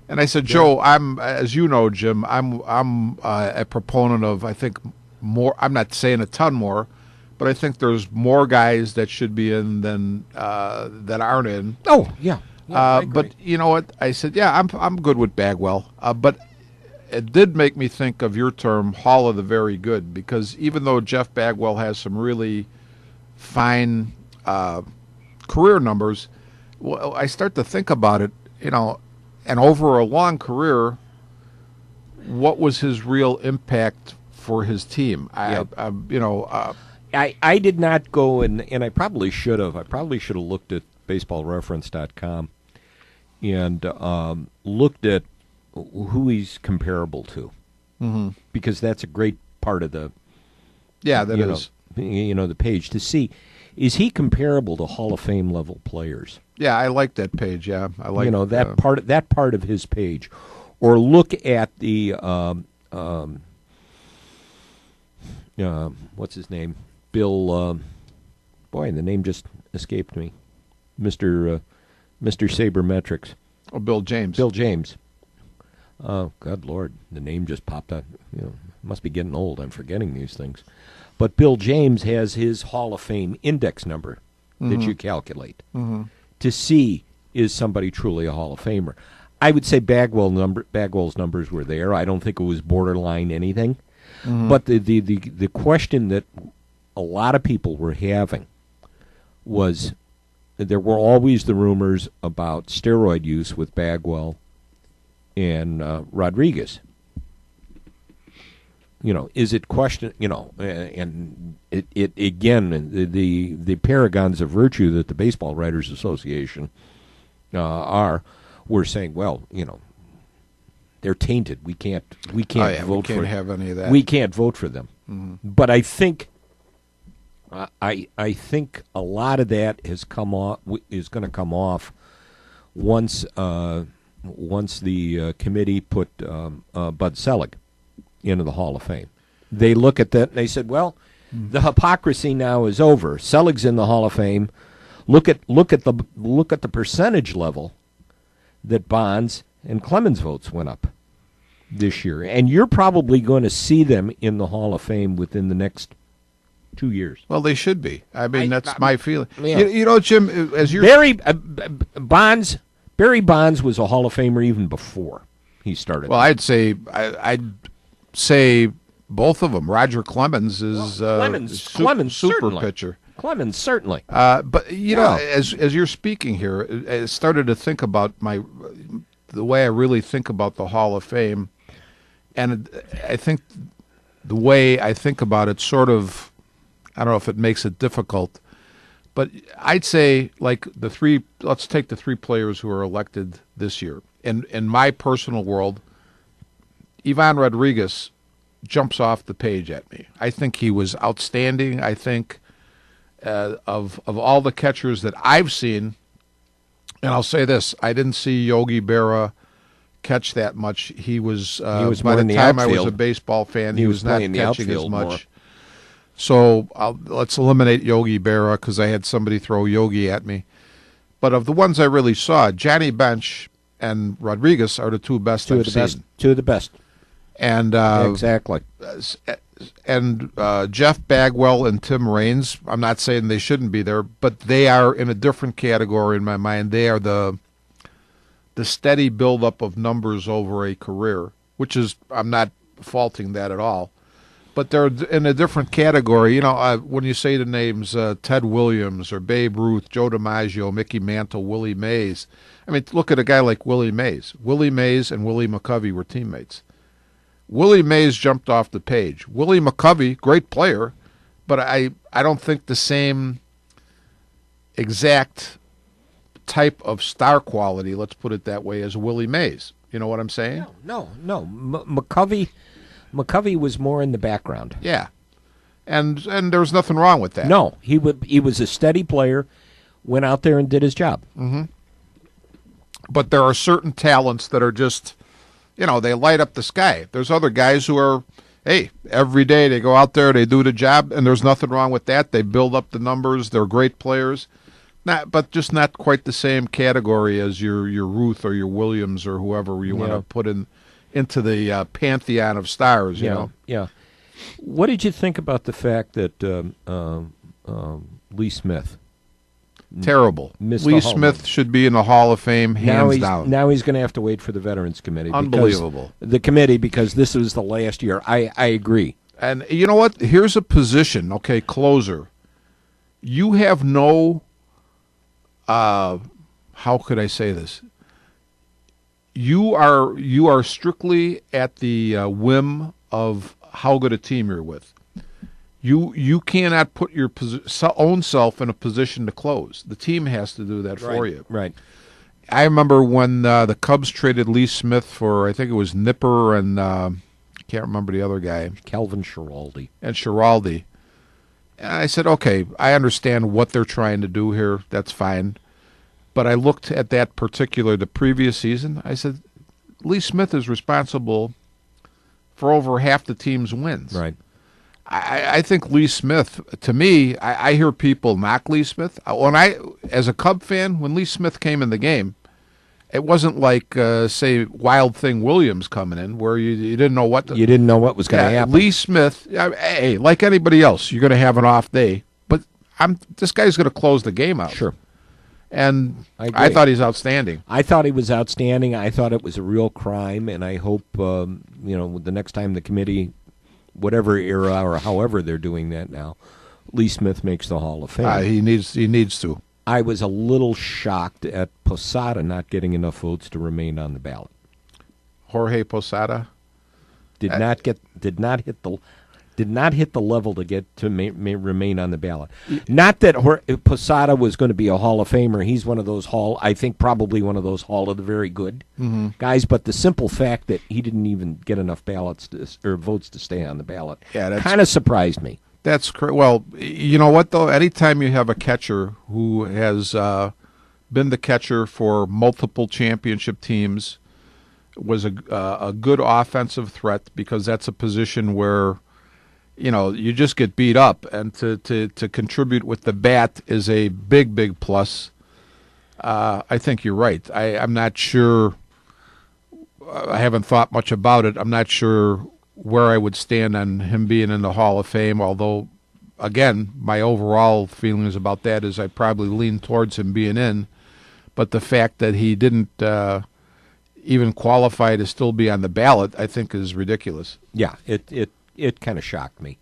And I said, "Joe, as you know, Jim, I'm a proponent of, I think, more. I'm not saying a ton more, but I think there's more guys that should be in than that aren't in." Oh, yeah. I agree. But you know what? I said, "Yeah, I'm good with Bagwell." But it did make me think of your term, Hall of the Very Good, because even though Jeff Bagwell has some really fine career numbers, well, I start to think about it, and over a long career, what was his real impact for his team? I did not go, and I probably should have. I probably should have looked at baseballreference.com and looked at who he's comparable to, because that's a great part of the the page to see. Is he comparable to Hall of Fame level players? Yeah, I like that page. Yeah, I like that part of his page, or look at the what's his name? Bill. Boy, the name just escaped me. Mr. Sabermetrics. Oh, Bill James. Bill James. Oh, God Lord, the name just popped out. Must be getting old. I'm forgetting these things. But Bill James has his Hall of Fame index number that you calculate to see is somebody truly a Hall of Famer. I would say Bagwell's numbers were there. I don't think it was borderline anything. But the question that a lot of people were having was there were always the rumors about steroid use with Bagwell and Rodriguez. Is it question? And it again the paragons of virtue that the Baseball Writers Association were saying, well, they're tainted. We can't vote. We can't have any of that. We can't vote for them. But I think I think a lot of that is going to come off once the committee put Bud Selig into the Hall of Fame. They look at that and they said, well, the hypocrisy now is over. Selig's in the Hall of Fame. Look at the percentage level that Bonds and Clemens votes went up this year, and you're probably going to see them in the Hall of Fame within the next 2 years. Well, they should be. I mean, that's my feeling. Yeah. Jim, as you're Barry Bonds was a Hall of Famer even before he started. Well, I'd say both of them. Roger Clemens is Clemens super certainly. pitcher. Clemens certainly. But as you're speaking here, I started to think about the way I really think about the Hall of Fame, and I think the way I think about it sort of, I don't know if it makes it difficult, but I'd say like let's take the three players who are elected this year. In my personal world, Ivan Rodriguez jumps off the page at me. I think he was outstanding. I think of all the catchers that I've seen, and I'll say this, I didn't see Yogi Berra catch that much. He was more by the in the time I was outfield. a baseball fan, He he was was not playing the catching as outfield much. more. So let's eliminate Yogi Berra because I had somebody throw Yogi at me. But of the ones I really saw, Johnny Bench and Rodriguez are the two best Two I've of the seen. best. Two of the best. And Exactly. Jeff Bagwell and Tim Raines, I'm not saying they shouldn't be there, but they are in a different category in my mind. They are the steady buildup of numbers over a career, which is, I'm not faulting that at all. But they're in a different category. You know, when you say the names Ted Williams or Babe Ruth, Joe DiMaggio, Mickey Mantle, Willie Mays, I mean, look at a guy like Willie Mays. Willie Mays and Willie McCovey were teammates. Willie Mays jumped off the page. Willie McCovey, great player, but I don't think the same exact type of star quality, let's put it that way, as Willie Mays. You know what I'm saying? No. McCovey was more in the background. Yeah. And there's nothing wrong with that. No, he was a steady player, went out there and did his job. But there are certain talents that are just, you know, they light up the sky. There's other guys who are, hey, every day they go out there, they do the job, and there's nothing wrong with that. They build up the numbers. They're great players. But just not quite the same category as your Ruth or your Williams or whoever you want to put into the pantheon of stars, you know? Yeah. What did you think about the fact that Lee Smith? Terrible. Missed Lee the Hall Smith should be in the Hall of Fame, hands down. Now he's going to have to wait for the Veterans Committee. Unbelievable. Because this was the last year. I agree. And you know what? Here's a position, okay, closer. You have no, how could I say this? You are strictly at the whim of how good a team you're with. You cannot put your own self in a position to close. The team has to do that for you. Right. I remember when the Cubs traded Lee Smith for, I think it was Nipper and can't remember the other guy. Calvin Schiraldi. And Schiraldi. And I said, okay, I understand what they're trying to do here. That's fine. But I looked at that the previous season. I said, Lee Smith is responsible for over half the team's wins. Right. I think Lee Smith, to me, I hear people knock Lee Smith. As a Cub fan, when Lee Smith came in the game, it wasn't like, say, Wild Thing Williams coming in, where you didn't know what you didn't know what was going to happen. Lee Smith, hey, like anybody else, you're going to have an off day, but this guy's going to close the game out. Sure. And I thought he's outstanding. I thought he was outstanding. I thought it was a real crime, and I hope the next time the committee, whatever era or however they're doing that now, Lee Smith makes the Hall of Fame. He needs to. I was a little shocked at Posada not getting enough votes to remain on the ballot. Jorge Posada did not hit the level to get to remain on the ballot. Not that Posada was going to be a Hall of Famer. He's one of those probably one of those Hall of the very good guys. But the simple fact that he didn't even get enough ballots or votes to stay on the ballot kind of surprised me. That's correct. Well, you know what though? Anytime you have a catcher who has been the catcher for multiple championship teams, was a good offensive threat, because that's a position where, you know, you just get beat up, and to contribute with the bat is a big plus. I think you're right. I'm not sure. I haven't thought much about it. I'm not sure where I would stand on him being in the Hall of Fame, although, again, my overall feelings about that is I probably lean towards him being in. But the fact that he didn't even qualify to still be on the ballot, I think, is ridiculous. Yeah, it kind of shocked me.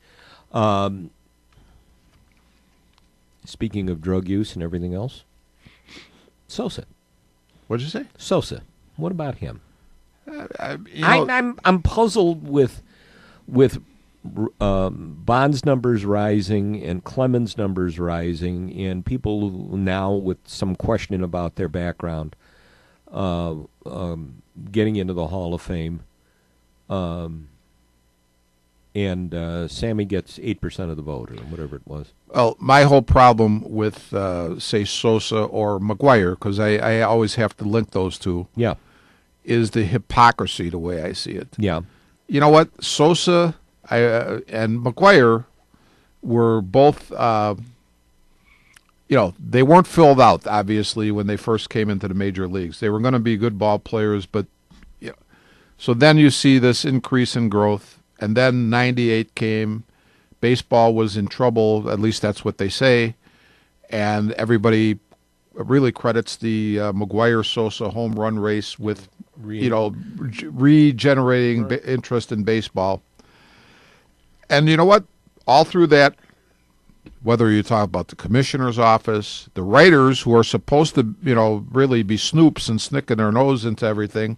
Speaking of drug use and everything else, Sosa. What'd you say? Sosa. What about him? I'm puzzled with Bond's numbers rising and Clemens' numbers rising, and people now with some question about their background getting into the Hall of Fame. and Sammy gets 8% of the vote or whatever it was. Well, my whole problem with, say, Sosa or McGuire, because I always have to link those two, Yeah, is the hypocrisy, the way I see it. yeah, You know what? Sosa and McGuire were both, they weren't filled out, obviously, when they first came into the major leagues. They were going to be good ball players, but, so then you see this increase in growth, and then 98 came. Baseball was in trouble, at least that's what they say, and everybody really credits the McGuire-Sosa home run race with, regenerating interest in baseball. And you know what? All through that, whether you talk about the commissioner's office, the writers who are supposed to, really be snoops and snicking their nose into everything,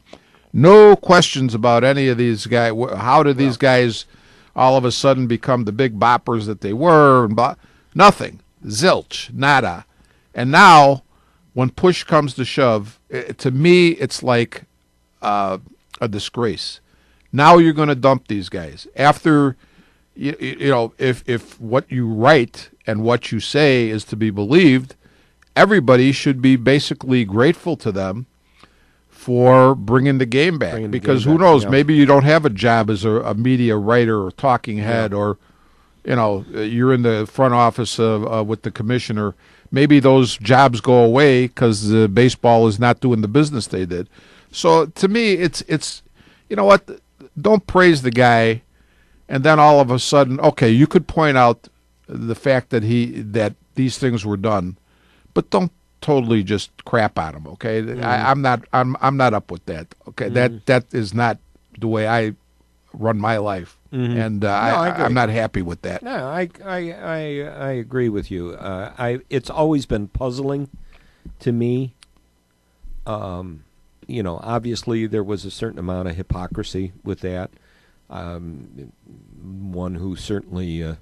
no questions about any of these guys. How did these guys all of a sudden become the big boppers that they were? And nothing. Zilch. Nada. And now, when push comes to shove, to me, it's like a disgrace. Now you're going to dump these guys. After, if what you write and what you say is to be believed, everybody should be basically grateful to them for bringing the game back. Because who knows, maybe you don't have a job as a media writer or talking head, or, you're in the front office with the commissioner. Maybe those jobs go away because the baseball is not doing the business they did. So to me, it's you know what, don't praise the guy, and then all of a sudden, okay, you could point out the fact that these things were done, but don't totally just crap on him. Okay, I'm not up with that. Okay, that is not the way I run my life, and I'm not happy with that. No, I agree with you. It's always been puzzling to me. Obviously there was a certain amount of hypocrisy with that. One who certainly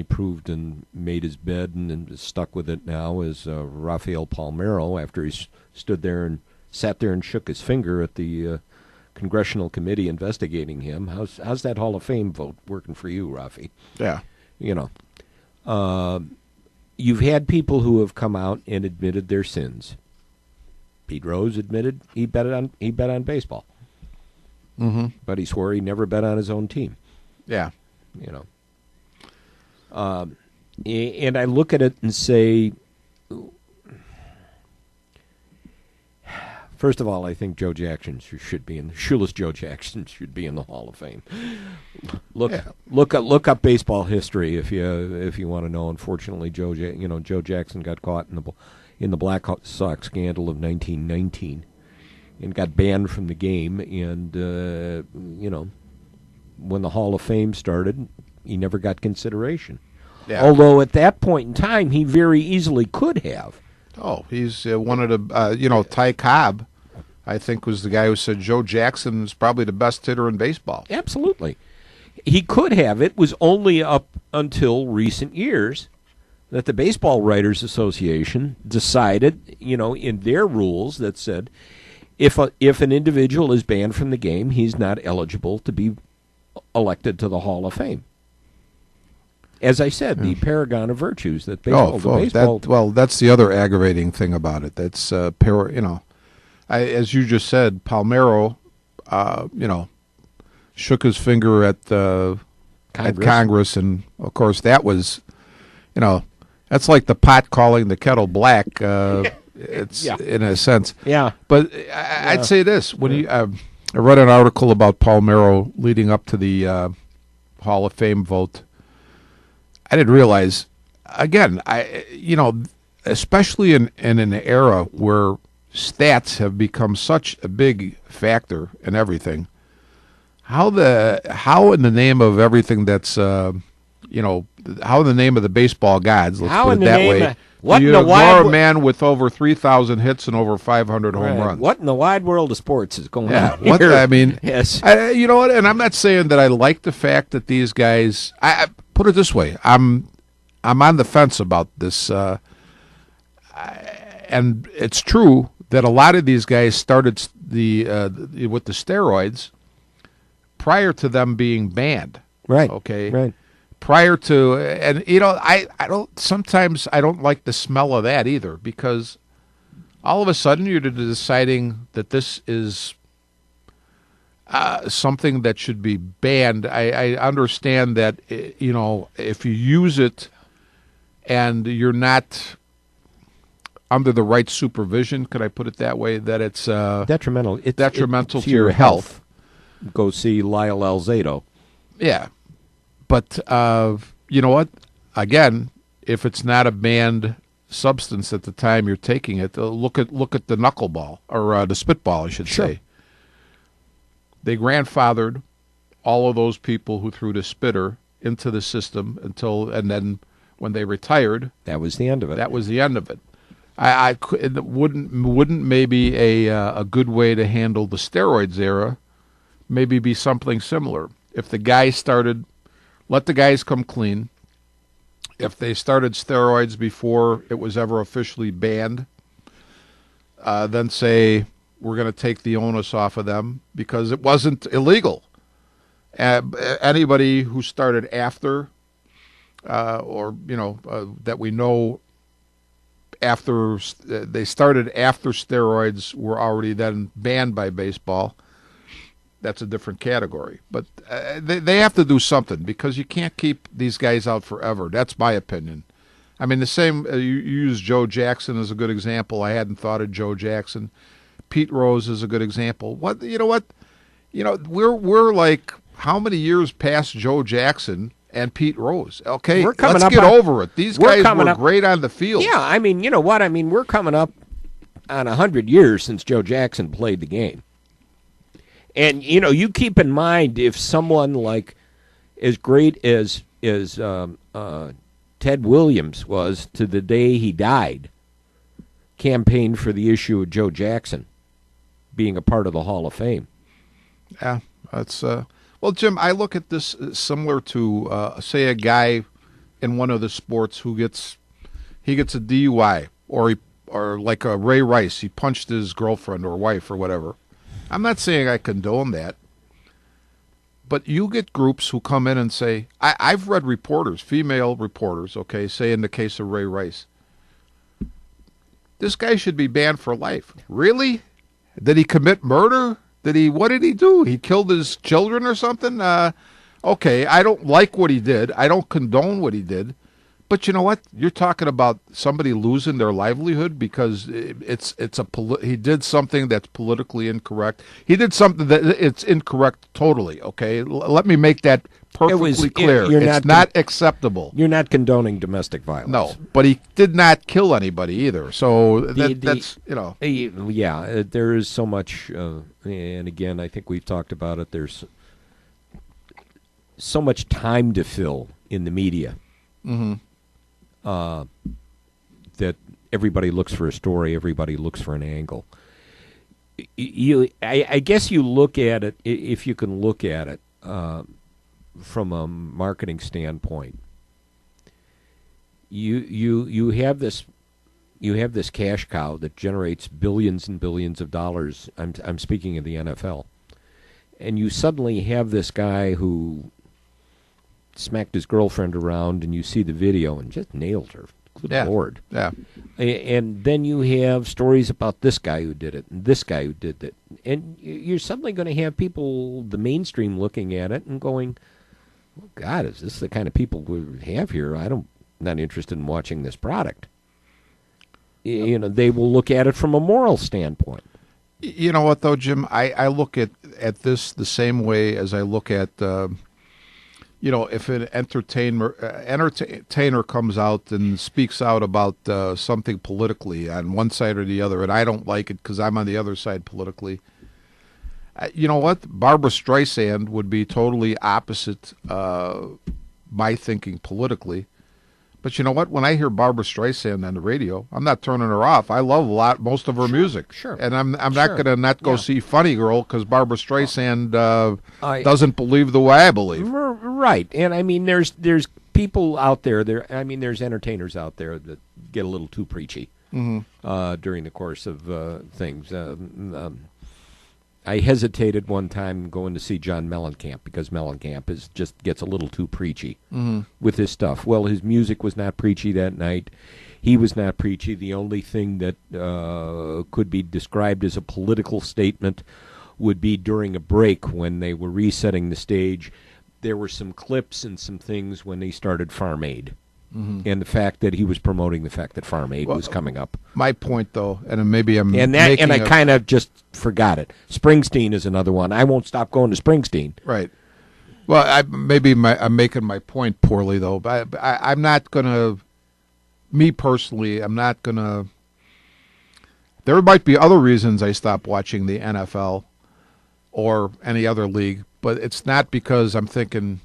proved and made his bed and is stuck with it now is Rafael Palmeiro, after he sat there and shook his finger at the congressional committee investigating him. How's that Hall of Fame vote working for you, Rafi? Yeah. You've had people who have come out and admitted their sins. Pete Rose admitted he bet on baseball. Mm-hmm. But he swore he never bet on his own team. Yeah. And I look at it and say, first of all, I think Joe Jackson should be shoeless Joe Jackson should be in the Hall of Fame. Look up baseball history if you want to know. Unfortunately, Joe Jackson got caught in the Black Sox scandal of 1919 and got banned from the game. And when the Hall of Fame started, he never got consideration. Yeah. Although at that point in time, he very easily could have. Oh, he's one of the, Ty Cobb, I think, was the guy who said Joe Jackson is probably the best hitter in baseball. Absolutely. He could have. It was only up until recent years that the Baseball Writers Association decided, in their rules that said if an individual is banned from the game, he's not eligible to be elected to the Hall of Fame. As I said, the paragon of virtues that baseball. That's the other aggravating thing about it. That's as you just said, Palmeiro, shook his finger at Congress, and of course that was, that's like the pot calling the kettle black. It's in a sense. Yeah. But I'd say this: when I read an article about Palmeiro leading up to the Hall of Fame vote. I didn't realize, again, especially in an era where stats have become such a big factor in everything, how in the name of everything that's, how in the name of the baseball gods, let's put it that way, do you ignore a man with over 3,000 hits and over 500 home runs? What in the wide world of sports is going on here? Yes. You know what, and I'm not saying that I like the fact that these guys, I put it this way, I'm on the fence about this, and it's true that a lot of these guys started with the steroids prior to them being banned. Right. Okay. Right. Prior to, and I don't like the smell of that either, because all of a sudden you're deciding that this is something that should be banned. I understand that, if you use it and you're not under the right supervision, could I put it that way, that it's Detrimental. It's detrimental to your health. Go see Lyle Alzado. Yeah. But you know what? Again, if it's not a banned substance at the time you're taking it, look at the knuckleball, or the spitball, I should say. They grandfathered all of those people who threw the spitter into the system and then when they retired, That was the end of it. that was the end of it. It wouldn't maybe a good way to handle the steroids era maybe be something similar. If the guy let the guys come clean. If they started steroids before it was ever officially banned, then say we're going to take the onus off of them because it wasn't illegal. Anybody who started after, that we know after they started after steroids were already then banned by baseball, that's a different category. But they have to do something, because you can't keep these guys out forever. That's my opinion. I mean, the same, you use Joe Jackson as a good example. I hadn't thought of Joe Jackson. Pete Rose is a good example. We're like how many years past Joe Jackson and Pete Rose? Okay, let's get over it. These guys were great on the field. Yeah, I mean, you know what? I mean, we're coming up on 100 years since Joe Jackson played the game. And, you keep in mind, if someone like as great as Ted Williams was to the day he died, campaigned for the issue of Joe Jackson being a part of the Hall of Fame. Yeah, that's well, Jim, I look at this similar to say a guy in one of the sports who gets a DUI, or like a Ray Rice, he punched his girlfriend or wife or whatever. I'm not saying I condone that, but you get groups who come in and say, I've read reporters, female reporters, okay, say in the case of Ray Rice, this guy should be banned for life. Really? Did he commit murder? What did he do? He killed his children or something? Okay, I don't like what he did. I don't condone what he did. But you know what? You're talking about somebody losing their livelihood because he did something that's politically incorrect. He did something that it's incorrect totally, okay? Let me make that perfectly clear. It's not acceptable. You're not condoning domestic violence. No, but he did not kill anybody either. So that's. Yeah, there is so much, and again, I think we've talked about it. There's so much time to fill in the media. Mm-hmm. That everybody looks for a story, everybody looks for an angle. I guess you look at it, if you can look at it from a marketing standpoint. You have this cash cow that generates billions and billions of dollars. I'm speaking of the NFL, and you suddenly have this guy who smacked his girlfriend around, and you see the video and just nailed her. Good Lord. Yeah. And then you have stories about this guy who did it and this guy who did it. And you're suddenly going to have people, the mainstream, looking at it and going, oh, God, is this the kind of people we have here? I'm not interested in watching this product. They will look at it from a moral standpoint. You know what, though, Jim? I look at this the same way as I look at... if an entertainer comes out and speaks out about something politically on one side or the other, and I don't like it because I'm on the other side politically, you know what? Barbara Streisand would be totally opposite my thinking politically. But you know what? When I hear Barbara Streisand on the radio, I'm not turning her off. I love most of her music. Sure. And I'm not going to not go see Funny Girl because Barbara Streisand doesn't believe the way I believe. Right. And I mean, there's people out there. There's entertainers out there that get a little too preachy during the course of things. I hesitated one time going to see John Mellencamp because Mellencamp just gets a little too preachy with his stuff. Well, his music was not preachy that night. He was not preachy. The only thing that could be described as a political statement would be during a break when they were resetting the stage. There were some clips and some things when they started Farm Aid. And the fact that he was promoting the fact that Farm Aid was coming up. My point, though, and maybe I'm and I kind of just forgot it. Springsteen is another one. I won't stop going to Springsteen. Right. Well, I'm making my point poorly, though. But I'm not going to, me personally, I'm not going to, there might be other reasons I stopped watching the NFL or any other league, but it's not because I'm thinking,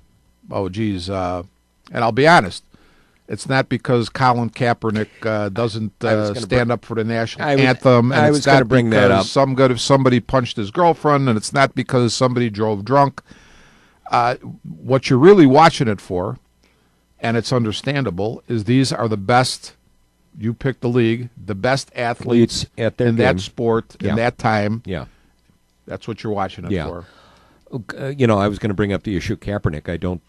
oh, geez, and I'll be honest, it's not because Colin Kaepernick doesn't stand up for the national anthem, and it's not bring that up. Somebody punched his girlfriend, and it's not because somebody drove drunk. What you're really watching it for, and it's understandable, is these are the best, you pick the league, the best athletes at their in game. that sport, in that time. Yeah. That's what you're watching it for. I was going to bring up the issue of Kaepernick. I don't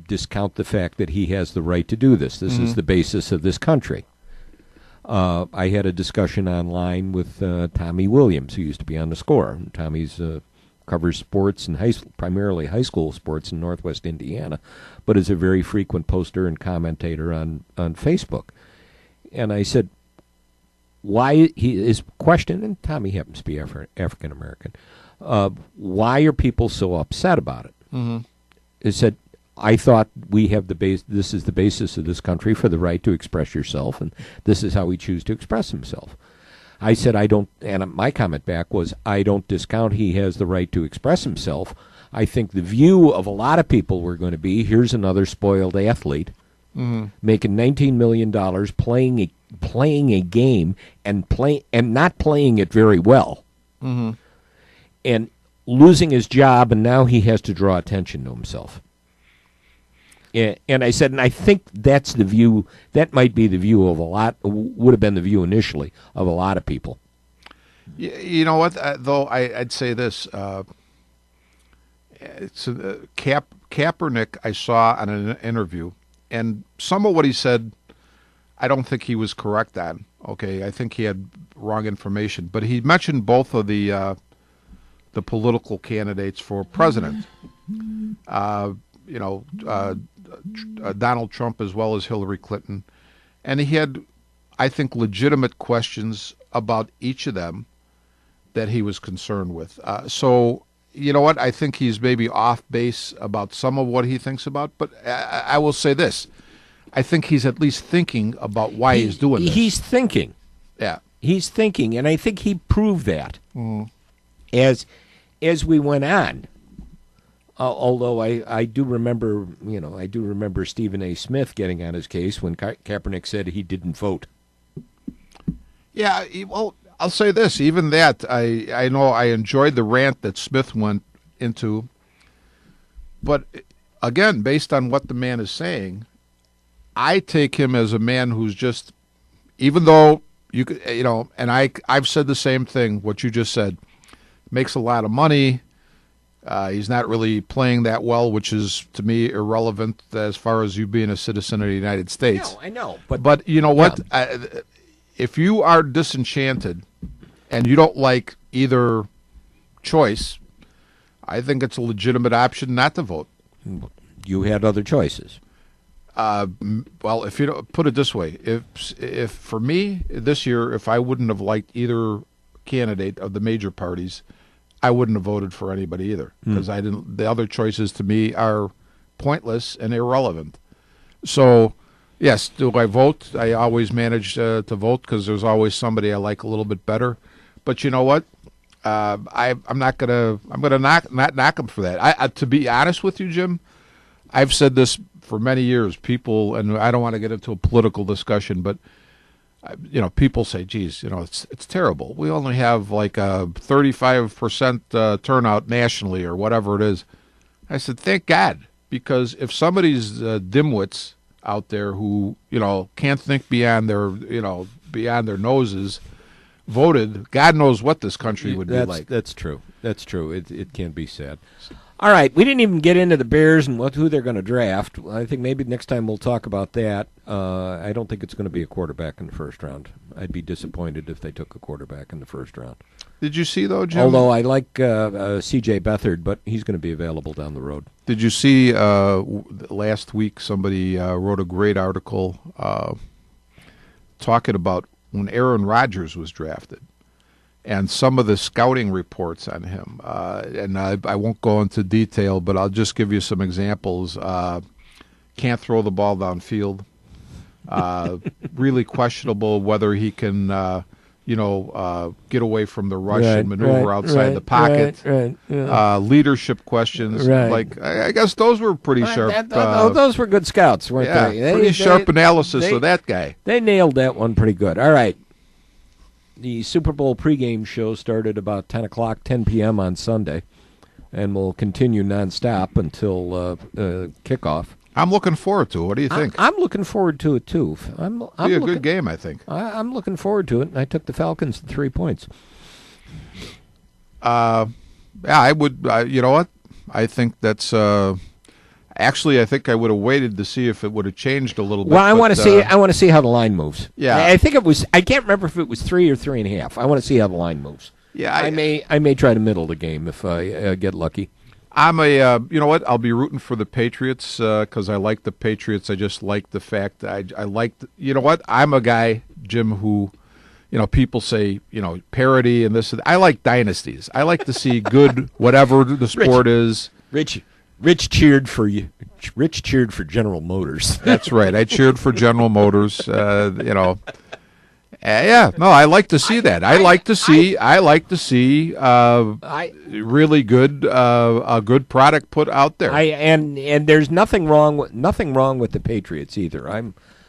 discount the fact that he has the right to do this. This is the basis of this country. I had a discussion online with Tommy Williams, who used to be on The Score. Tommy's covers sports and primarily high school sports in Northwest Indiana, but is a very frequent poster and commentator on Facebook. And I said, why his question, and Tommy happens to be African American, why are people so upset about it? He said, I thought we have this is the basis of this country for the right to express yourself, and this is how we choose to express himself. I said, I don't, and my comment back was, I don't discount he has the right to express himself. I think the view of a lot of people were going to be, here's another spoiled athlete making $19 million playing a game and not playing it very well, and losing his job, and now he has to draw attention to himself. And I said, and I think that's the view, that might be the view of would have been the view initially of a lot of people. You know what, though, I'd say this. Kaepernick I saw on an interview, and some of what he said, I don't think he was correct on. Okay, I think he had wrong information. But he mentioned both of the political candidates for president. Donald Trump as well as Hillary Clinton. And he had, I think, legitimate questions about each of them that he was concerned with. So, you know what? I think he's maybe off base about some of what he thinks about. But I will say this. I think he's at least thinking about why he's doing this. He's thinking. Yeah. He's thinking, and I think he proved that as we went on. Although I do remember, Stephen A. Smith getting on his case when Kaepernick said he didn't vote. Yeah, well, I'll say this. Even that, I know I enjoyed the rant that Smith went into. But, again, based on what the man is saying, I take him as a man who's just, even though, and I've said the same thing, what you just said, makes a lot of money. He's not really playing that well, which is, to me, irrelevant as far as you being a citizen of the United States. No, I know. But you know what? If you are disenchanted and you don't like either choice, I think it's a legitimate option not to vote. You had other choices. Well, if you don't, put it this way, if for me this year, if I wouldn't have liked either candidate of the major parties, I wouldn't have voted for anybody either, because I didn't. The other choices to me are pointless and irrelevant. So, yes, do I vote? I always manage to vote because there's always somebody I like a little bit better. But you know what? I'm not gonna. I'm gonna not knock him for that. To be honest with you, Jim, I've said this for many years. People, and I don't want to get into a political discussion, but people say, geez, it's terrible. We only have like a 35% turnout nationally or whatever it is. I said, thank God, because if somebody's dimwits out there who, can't think beyond their noses, voted, God knows what this country would be like. That's true. That's true. It can be sad. All right, we didn't even get into the Bears and who they're going to draft. I think maybe next time we'll talk about that. I don't think it's going to be a quarterback in the first round. I'd be disappointed if they took a quarterback in the first round. Did you see, though, Jim? Although I like C.J. Beathard, but he's going to be available down the road. Did you see last week somebody wrote a great article talking about when Aaron Rodgers was drafted and some of the scouting reports on him. And I won't go into detail, but I'll just give you some examples. Can't throw the ball downfield. Really questionable whether he can, get away from the rush and maneuver outside the pocket. Leadership questions. Like I guess those were pretty sharp. Those were good scouts, weren't they? Pretty sharp analysis of that guy. They nailed that one pretty good. All right. The Super Bowl pregame show started about 10 p.m. on Sunday, and will continue nonstop until kickoff. I'm looking forward to it. What do you think? I'm looking forward to it, too. It'll be a good game, I think. I'm looking forward to it, and I took the Falcons to 3 points. Yeah, I would. You know what? I think that's... Actually, I think I would have waited to see if it would have changed a little bit. Well, I want to see. I want to see how the line moves. Yeah, I think it was. I can't remember if it was 3 or 3.5. I want to see how the line moves. Yeah, I may try to middle the game if I get lucky. I'm a. You know what? I'll be rooting for the Patriots because I like the Patriots. I just like the fact that I like. You know what? I'm a guy, Jim, who. People say, parody and this. I like dynasties. I like to see good, whatever the sport is. Rich cheered for you. Rich cheered for General Motors. That's right. I cheered for General Motors. Yeah. No, I like to see that. I like to see really good a good product put out there. And there's nothing wrong with the Patriots either.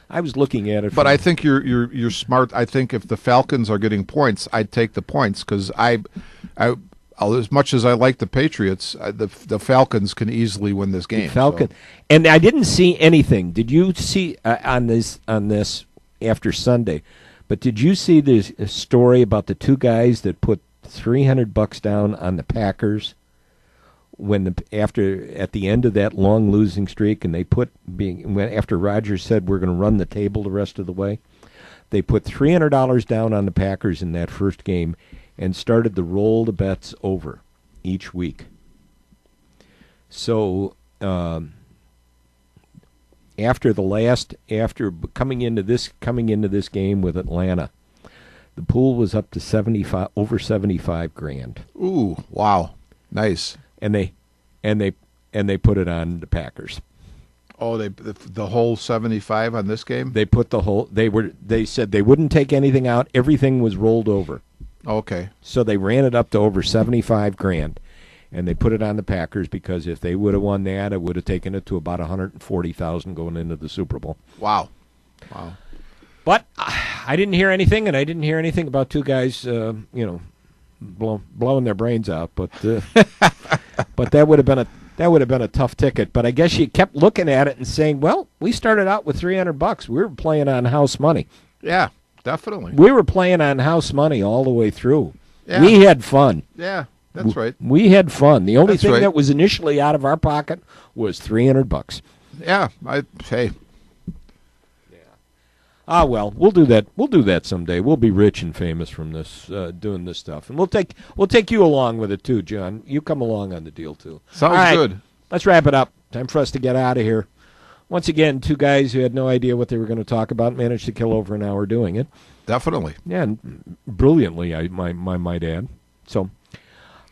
I was looking at it. But I think you're smart. I think if the Falcons are getting points, I'd take the points because I as much as I like the Patriots, the Falcons can easily win this game. And I didn't see anything. Did you see on this after Sunday? But did you see this story about the two guys that put $300 down on the Packers at the end of that long losing streak, and after Rodgers said we're going to run the table the rest of the way, they put $300 down on the Packers in that first game and started to roll the bets over each week. So after coming into this game with Atlanta, the pool was up to over $75,000. Ooh, wow, nice. And they put it on the Packers. Oh, the whole 75 on this game? They put the whole. They said they wouldn't take anything out. Everything was rolled over. Okay. So they ran it up to over $75,000, and they put it on the Packers because if they would have won that, it would have taken it to about $140,000 going into the Super Bowl. Wow. But I didn't hear anything, and I didn't hear anything about two guys, blowing their brains out. But but that would have been a tough ticket. But I guess you kept looking at it and saying, well, we started out with $300. We were playing on house money. Yeah. Definitely. We were playing on house money all the way through. Yeah. We had fun. Yeah, that's right. We had fun. The only thing that was initially out of our pocket was $300. Yeah, hey. Yeah. Ah, well, we'll do that. We'll do that someday. We'll be rich and famous from this, doing this stuff, and we'll take you along with it too, John. You come along on the deal too. Sounds good. Let's wrap it up. Time for us to get out of here. Once again, two guys who had no idea what they were going to talk about managed to kill over an hour doing it. Definitely. Yeah, and brilliantly, I might add. So,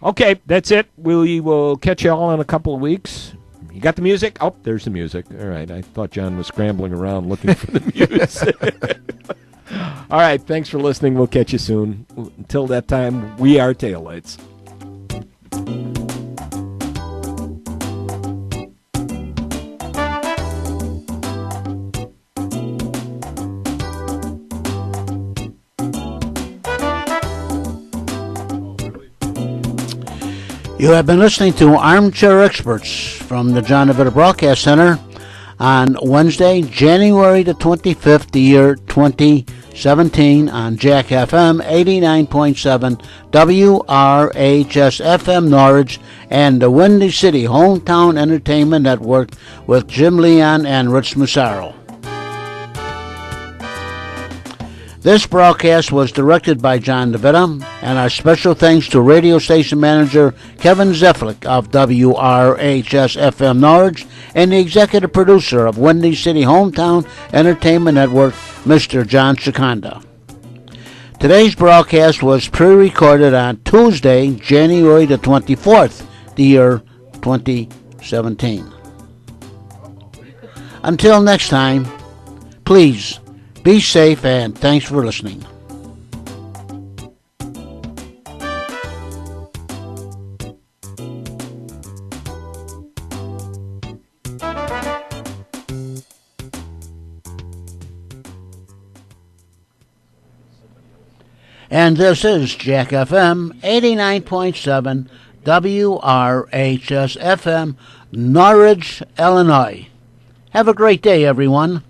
okay, that's it. We will catch you all in a couple of weeks. You got the music? Oh, there's the music. All right, I thought John was scrambling around looking for the music. All right, thanks for listening. We'll catch you soon. Until that time, we are Taillights. You have been listening to Armchair Experts from the John DeVita Broadcast Center on Wednesday, January the 25th, the year 2020. 17 on Jack FM 89.7 WRHS FM Norwich and the Windy City Hometown Entertainment Network with Jim Leon and Rich Massaro. This broadcast was directed by John DeVita, and our special thanks to radio station manager Kevin Zeflik of WRHS FM Norwich and the executive producer of Windy City Hometown Entertainment Network, Mr. John Chiconda. Today's broadcast was pre-recorded on Tuesday, January the 24th, the year 2017. Until next time, please be safe and thanks for listening. And this is Jack FM 89.7 WRHS FM, Norwich, Illinois. Have a great day, everyone.